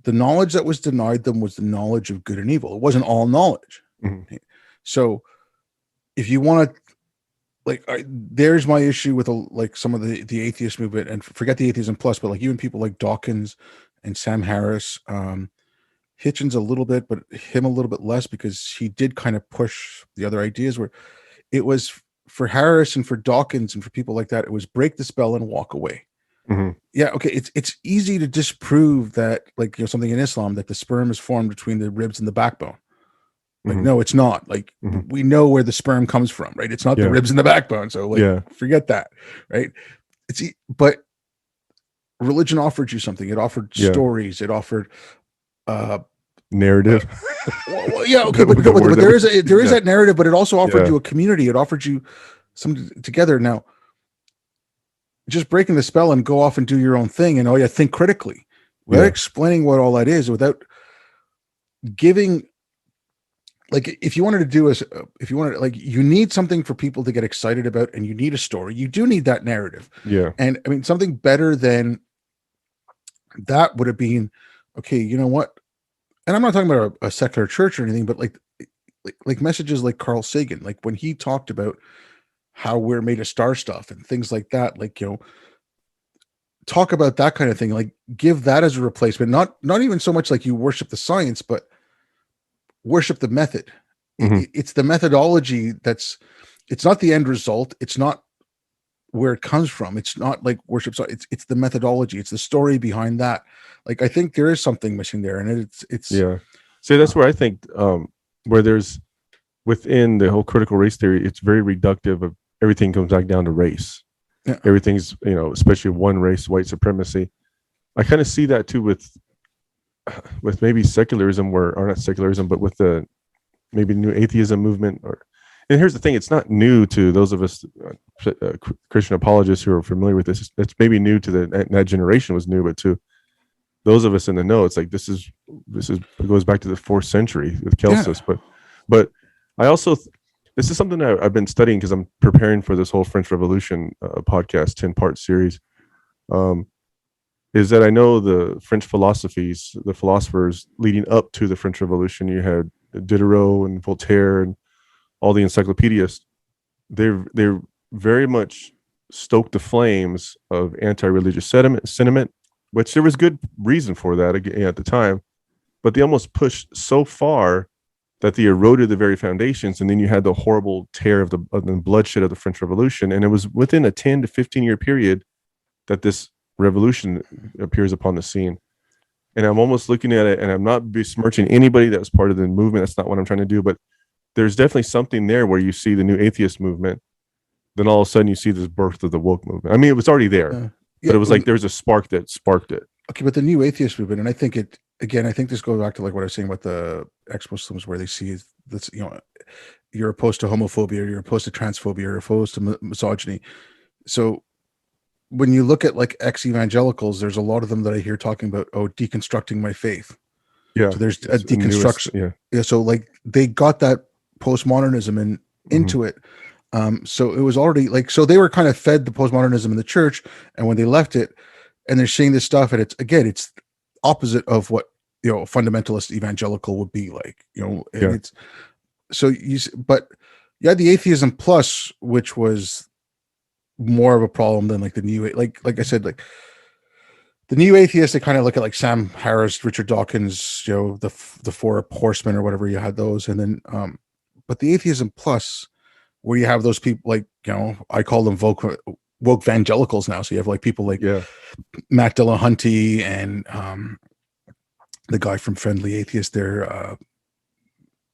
The knowledge that was denied them was the knowledge of good and evil. It wasn't all knowledge. So if you want to, there's my issue with some of the atheist movement, and forget the atheism plus, but like even people like Dawkins and Sam Harris, Hitchens a little bit, but him a little bit less, because he did kind of push the other ideas, where it was for Harris and for Dawkins and for people like that, it was break the spell and walk away. Yeah, okay, it's easy to disprove that, like, something in Islam, that the sperm is formed between the ribs and the backbone. Like, no, it's not. Like, we know where the sperm comes from, right? It's not the ribs and the backbone. So forget that, right? But religion offered you something. It offered stories. It offered narrative. Okay, but there is that narrative, but it also offered you a community. It offered you something together. Now, just breaking the spell and go off and do your own thing, and think critically without explaining what all that is, without giving, like, if you wanted to, like, you need something for people to get excited about, and you need a story. You do need that narrative. And I mean, something better than that would have been, okay, you know what? And I'm not talking about a secular church or anything, but like messages like Carl Sagan, like when he talked about how we're made of star stuff and things like that, like, talk about that kind of thing, like give that as a replacement, not even so much like you worship the science, but worship the method. It's the methodology it's not the end result. It's not where it comes from. It's not like worship. So it's the methodology. It's the story behind that. Like, I think there is something missing there, and it's So that's where I think where there's within the whole critical race theory, it's very reductive of everything comes back down to race. Everything's, especially one race, white supremacy. I kind of see that too with maybe secularism, or not secularism, but with the maybe new atheism movement, and here's the thing: it's not new to those of us Christian apologists who are familiar with this. It's maybe new to that generation was new, but to those of us in the know, it's like this is it goes back to the 4th century with Celsus. Yeah. But I also this is something I've been studying because I'm preparing for this whole French Revolution podcast 10-part series. Is that I know the French philosophies, the philosophers leading up to the French Revolution. You had Diderot and Voltaire and all the encyclopedists. They're very much stoked the flames of anti-religious sentiment, which there was good reason for that at the time, but they almost pushed so far that they eroded the very foundations, and then you had the horrible tear of the bloodshed of the French Revolution, and it was within a 10 to 15 year period that this revolution appears upon the scene. And I'm almost looking at it, and I'm not besmirching anybody that was part of the movement. That's not what I'm trying to do, but there's definitely something there where you see the new atheist movement, then all of a sudden you see this birth of the woke movement. I mean, it was already there, but it was like there was a spark that sparked it. Okay, but the new atheist movement, and I think I think this goes back to like what I was saying about the ex-Muslims, where they see this, you're opposed to homophobia, you're opposed to transphobia, you're opposed to misogyny. So when you look at like ex-evangelicals, there's a lot of them that I hear talking about, deconstructing my faith. Yeah. So there's a deconstruction. Yeah. So like they got that postmodernism into it. So it was already like, so they were kind of fed the postmodernism in the church, and when they left it and they're seeing this stuff, and it's opposite of what, fundamentalist evangelical would be like, and it's, so but you had the atheism plus, which was more of a problem than like the new, like I said, like the new atheists, they kind of look at like Sam Harris, Richard Dawkins, the 4 horsemen or whatever, you had those. And then, but the atheism plus, where you have those people like, I call them woke evangelicals now. So you have like people like Matt Dillahunty and the guy from Friendly Atheist there.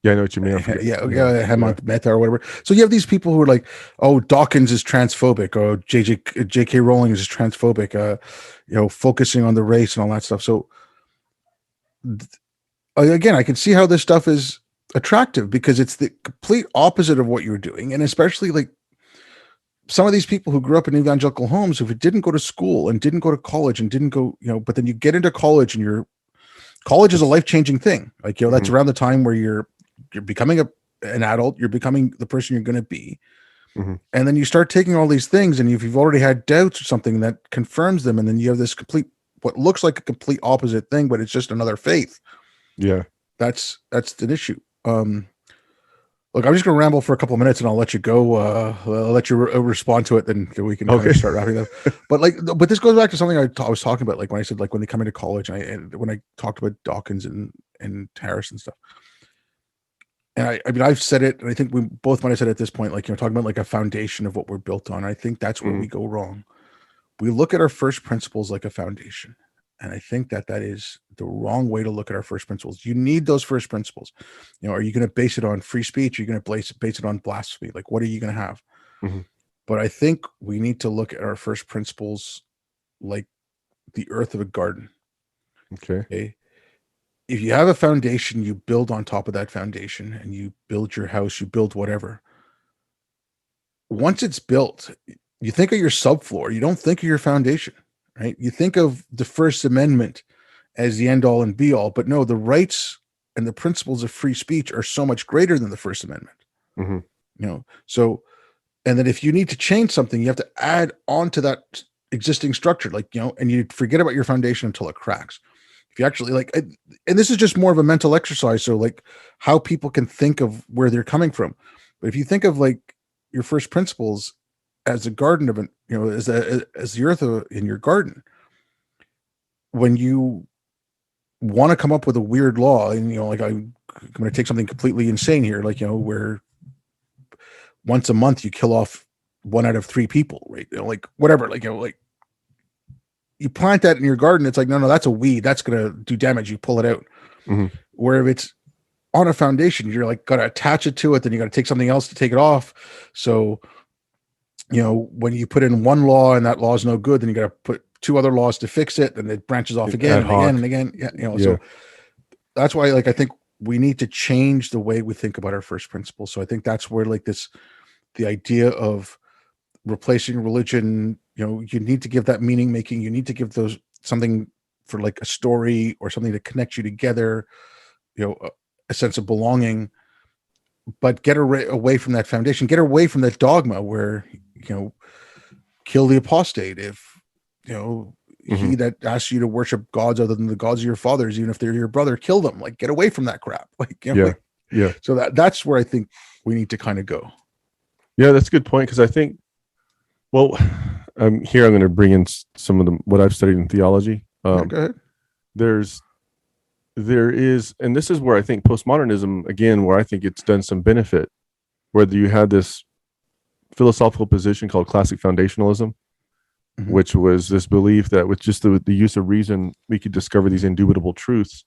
Yeah, I know what you mean. Hemant Mehta or whatever. So you have these people who are like, Dawkins is transphobic, or J.K. Rowling is transphobic, focusing on the race and all that stuff. So again, I can see how this stuff is attractive because it's the complete opposite of what you're doing. And especially like some of these people who grew up in evangelical homes, who didn't go to school and didn't go to college and didn't go, but then you get into college, and college is a life-changing thing. Like, that's around the time where you're becoming an adult, you're becoming the person you're going to be. And then you start taking all these things, and if you've already had doubts or something, that confirms them. And then you have this what looks like a complete opposite thing, but it's just another faith. Yeah. That's an issue. Look, I'm just going to ramble for a couple of minutes, and I'll let you go. I'll let you respond to it, then we can kind of start wrapping up. But this goes back to something I was talking about, like when I said, like when they come into college, and when I talked about Dawkins and Harris and stuff. And I mean, I've said it, and I think we both might have said it at this point, like, talking about like a foundation of what we're built on. I think that's where we go wrong. We look at our first principles like a foundation. And I think that is the wrong way to look at our first principles. You need those first principles. Are you going to base it on free speech? Are you going to base it on blasphemy? Like, what are you going to have? But I think we need to look at our first principles like the earth of a garden. Okay. If you have a foundation, you build on top of that foundation, and you build your house, you build whatever. Once it's built, you think of your subfloor. You don't think of your foundation, right? You think of the First Amendment as the end all and be all, but no, the rights and the principles of free speech are so much greater than the First Amendment. So, and then if you need to change something, you have to add on to that existing structure, like, and you forget about your foundation until it cracks. If you actually and this is just more of a mental exercise, so like how people can think of where they're coming from. But if you think of like your first principles as a garden of as the earth in your garden, when you want to come up with a weird law, and like I'm going to take something completely insane here, like where once a month you kill off 1 out of 3 people, right? Like whatever, like like you plant that in your garden, it's like, no, that's a weed. That's going to do damage. You pull it out. Where if it's on a foundation, you're like, got to attach it to it. Then you got to take something else to take it off. So, when you put in one law and that law is no good, then you got to put 2 other laws to fix it. And it branches off again and again and again. Yeah. So that's why, like, I think we need to change the way we think about our first principles. So I think that's where like the idea of replacing religion, you need to give that meaning making, you need to give those something for like a story or something to connect you together, a sense of belonging, but get away from that foundation, get away from that dogma where, kill the apostate. If, he that asks you to worship gods other than the gods of your fathers, even if they're your brother, kill them. Like, get away from that crap. Yeah. So that's where I think we need to kind of go. Yeah, that's a good point. Because I think, well, I'm going to bring in some of what I've studied in theology. Go ahead. There is, and this is where I think postmodernism, again, where I think it's done some benefit, whether you had this philosophical position called classic foundationalism, which was this belief that with just the use of reason, we could discover these indubitable truths.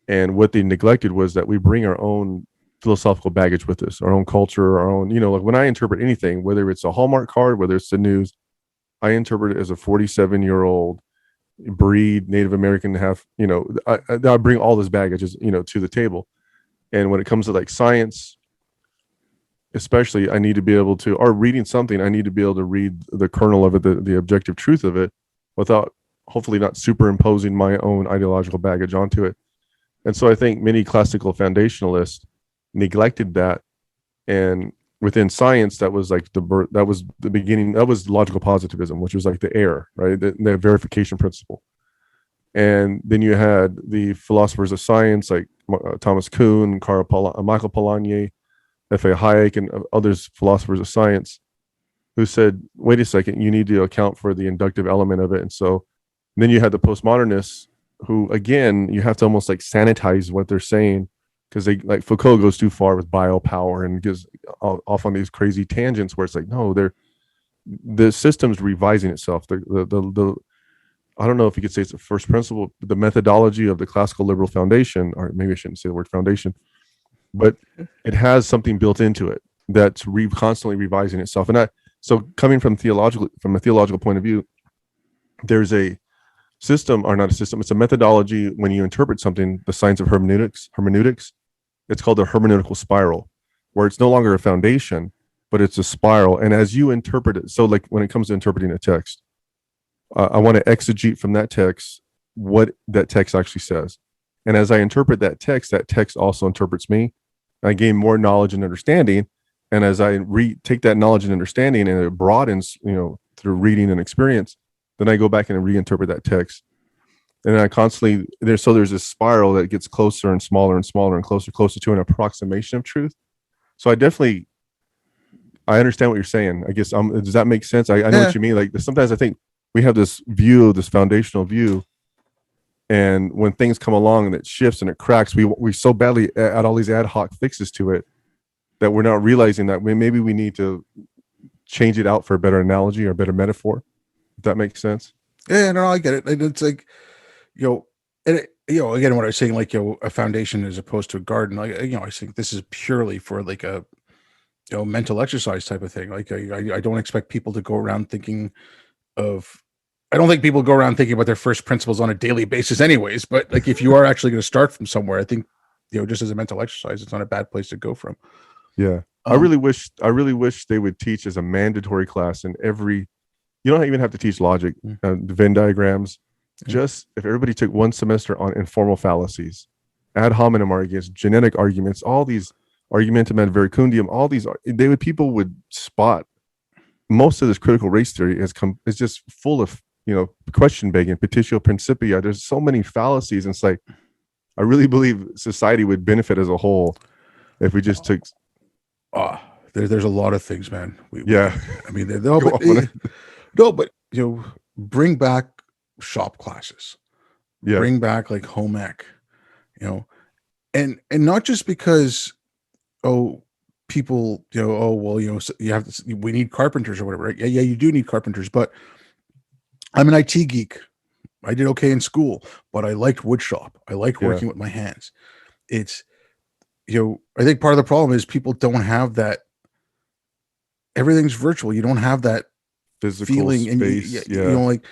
And what they neglected was that we bring our own philosophical baggage with us, our own culture, our own, like when I interpret anything, whether it's a Hallmark card, whether it's the news, I interpret it as a 47-year-old breed Native American I bring all this baggage, to the table. And when it comes to like science, especially, I need to be able to, or reading something, I need to be able to read the kernel of it, the objective truth of it, without hopefully not superimposing my own ideological baggage onto it. And so I think many classical foundationalists neglected that. And within science, that was like that was the beginning, that was logical positivism, which was like the error, right? The verification principle. And then you had the philosophers of science like Thomas Kuhn, Michael Polanyi, F.A. Hayek, and others philosophers of science who said, wait a second, you need to account for the inductive element of it. And so then you had the postmodernists who, again, you have to almost like sanitize what they're saying, because they, like Foucault goes too far with biopower and gives off on these crazy tangents where it's like, no, the system's revising itself. The I don't know if you could say it's the first principle, the methodology of the classical liberal foundation, or maybe I shouldn't say the word foundation, but it has something built into it that's constantly revising itself. And so coming from a theological point of view, there's a system, or not a system, it's a methodology when you interpret something, the science of hermeneutics, it's called the hermeneutical spiral, where it's no longer a foundation, but it's a spiral. And as you interpret it, so like when it comes to interpreting a text, I want to exegete from that text what that text actually says. And as I interpret that text also interprets me. I gain more knowledge and understanding. And as I take that knowledge and understanding and it broadens, through reading and experience, then I go back and reinterpret that text. And I constantly, there's this spiral that gets closer and smaller and smaller and closer to an approximation of truth. So I understand what you're saying. I guess, does that make sense? I know what you mean. Like sometimes I think we have this foundational view, and when things come along and it shifts and it cracks, we so badly add all these ad hoc fixes to it that we're not realizing that maybe we need to change it out for a better analogy or a better metaphor. If that makes sense. Yeah, no, I get it. And it's like, again, what I was saying, like, a foundation as opposed to a garden. I think this is purely for like a, mental exercise type of thing. Like, I don't expect people to go around thinking I don't think people go around thinking about their first principles on a daily basis anyways, but like, if you are actually going to start from somewhere, I think, just as a mental exercise, it's not a bad place to go from. Yeah. I really wish they would teach as a mandatory class in every, you don't even have to teach logic, Venn diagrams. Just if everybody took one semester on informal fallacies, ad hominem arguments, genetic arguments, all these argumentum ad verecundium, all these, people would spot most of this critical race theory is just full of, question begging, petitio principia. There's so many fallacies. And it's like, I really believe society would benefit as a whole if we just took. There's a lot of things, man. Bring back shop classes. Yeah. Bring back like home ec, and not just because, people, we need carpenters or whatever, right? Yeah, you do need carpenters, but I'm an IT geek. I did okay in school, but I liked wood shop. I liked working with my hands. It's, I think part of the problem is people don't have that. Everything's virtual. You don't have that physical feeling, space. and like,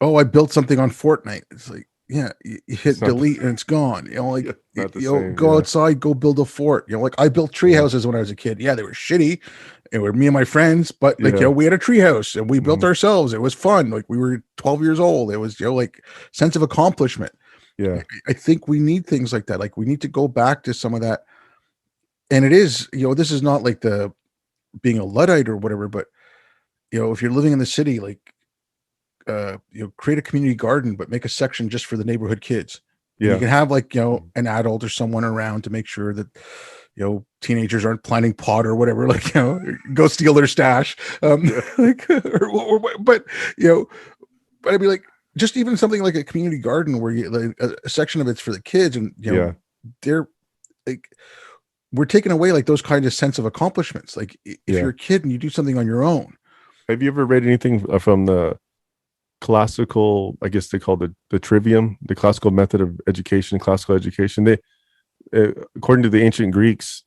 I built something on Fortnite. It's like, yeah, you hit It's not delete and it's gone. You know, like not the you know, same. go Yeah. outside, go build a fort. You know, like I built tree Yeah. houses when I was a kid. Yeah, they were shitty. It were me and my friends, but like, you Yeah. know, we had a tree house and we built Mhm. ourselves. It was fun. Like we were 12 years old. It was, you know, like sense of accomplishment. Yeah. I think we need things like that. Like we need to go back to some of that. And it is, you know, this is not like the being a Luddite or whatever, but you know, if you're living in the city, like you know, create a community garden, but make a section just for the neighborhood kids. And you Yeah. can have like, you know, Mhm. an adult or someone around to make sure that, you know, teenagers aren't planting pot or whatever, like, you know, go steal their stash. Yeah. Like, but, you know, but I'd be like, just even something like a community garden where you like a section of it's for the kids and, you know, Yeah. they're like, we're taking away like those kind of sense of accomplishments. Like if Yeah. you're a kid and you do something on your own. Have you ever read anything from the classical, I guess they call the trivium, the classical method of education, classical education? They, according to the ancient Greeks,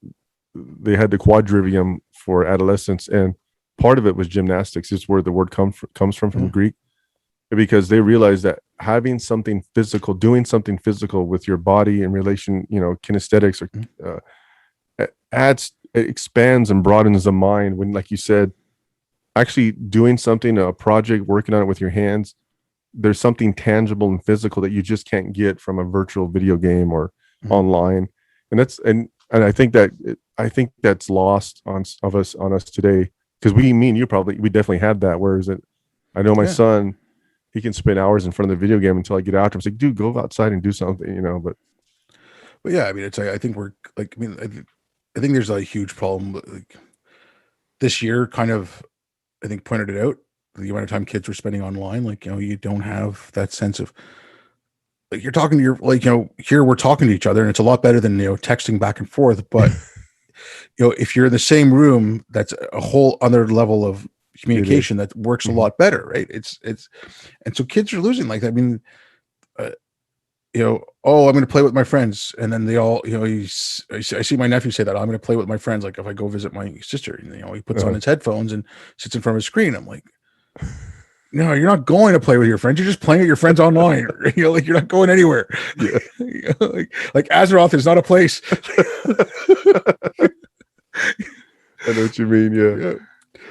they had the quadrivium for adolescence, and part of it was gymnastics. Is where the word comes from Yeah. Greek, because they realized that having something physical, doing something physical with your body in relation, you know, kinesthetics, or adds, it expands and broadens the mind. When, like you said, actually doing something, a project, working on it with your hands, there's something tangible and physical that you just can't get from a virtual video game or Mhm. online. And that's, and I think that, I think that's lost on us today, because me and you probably, we definitely had that. Whereas I know my Yeah. son, he can spend hours in front of the video game until I get after him. It's like, dude, go outside and do something, you know. But But yeah, I mean, it's, I think we're like, I mean, I think there's a huge problem. Like this year kind of, I think pointed it out, the amount of time kids were spending online. Like, you know, you don't have that sense of like you're talking to your, like, you know, here we're talking to each other and it's a lot better than, you know, texting back and forth. But, you know, if you're in the same room, that's a whole other level of it is. communication that works a Mhm. lot better. Right. And so kids are losing like that. I mean, uh, you know, oh, I'm going to play with my friends. And then they all, you know, I see my nephew say that I'm going to play with my friends. Like if I go visit my sister, and, you know, he puts on Uh-huh. his headphones and sits in front of a screen. I'm like, no, you're not going to play with your friends. You're just playing with your friends online. You know, like you're not going anywhere. Yeah. You know, like Azeroth is not a place. I know what you mean. Yeah. Yeah.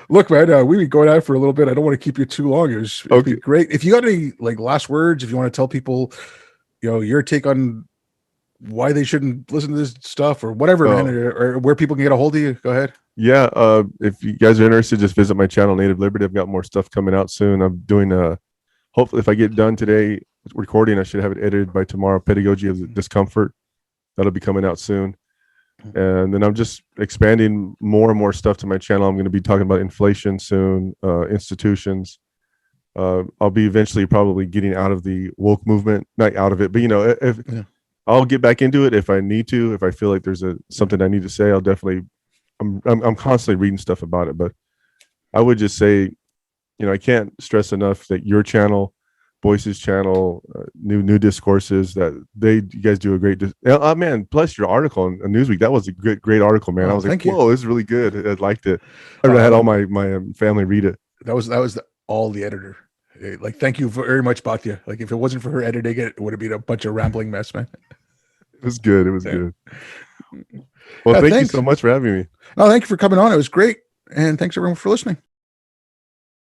Look, man, we be going out for a little bit. I don't want to keep you too long. It'd be Okay. great if you got any like last words. If you want to tell people, you know, your take on why they shouldn't listen to this stuff or whatever, man, Oh, or where people can get a hold of you. Go ahead. yeah. If you guys are interested, just visit my channel, Native Liberty. I've got more stuff coming out soon. I'm doing hopefully if I get done today recording, I should have it edited by tomorrow. Pedagogy of Discomfort. That'll be coming out soon. And then I'm just expanding more and more stuff to my channel. I'm going to be talking about inflation soon, institutions. I'll be eventually probably getting out of the woke movement, not out of it, but you know, if Yeah. I'll get back into it if I need to. If I feel like there's something I need to say, I'll definitely. I'm constantly reading stuff about it, but I would just say, you know, I can't stress enough that your channel, Boyce's channel, new discourses, that you guys do a great. Oh man! Plus your article on Newsweek, that was a great article, man. I Oh, was like, thank you. whoa, this is really good. I liked it. I had all my family read it. That was all the editor. Like, thank you very much, Batya. Like, if it wasn't for her editing it, it would have been a bunch of rambling mess, man. It was good. It was Yeah. good. Well, Yeah, thank you so thanks. much for having me. No, thank you for coming on. It was great, and thanks everyone for listening.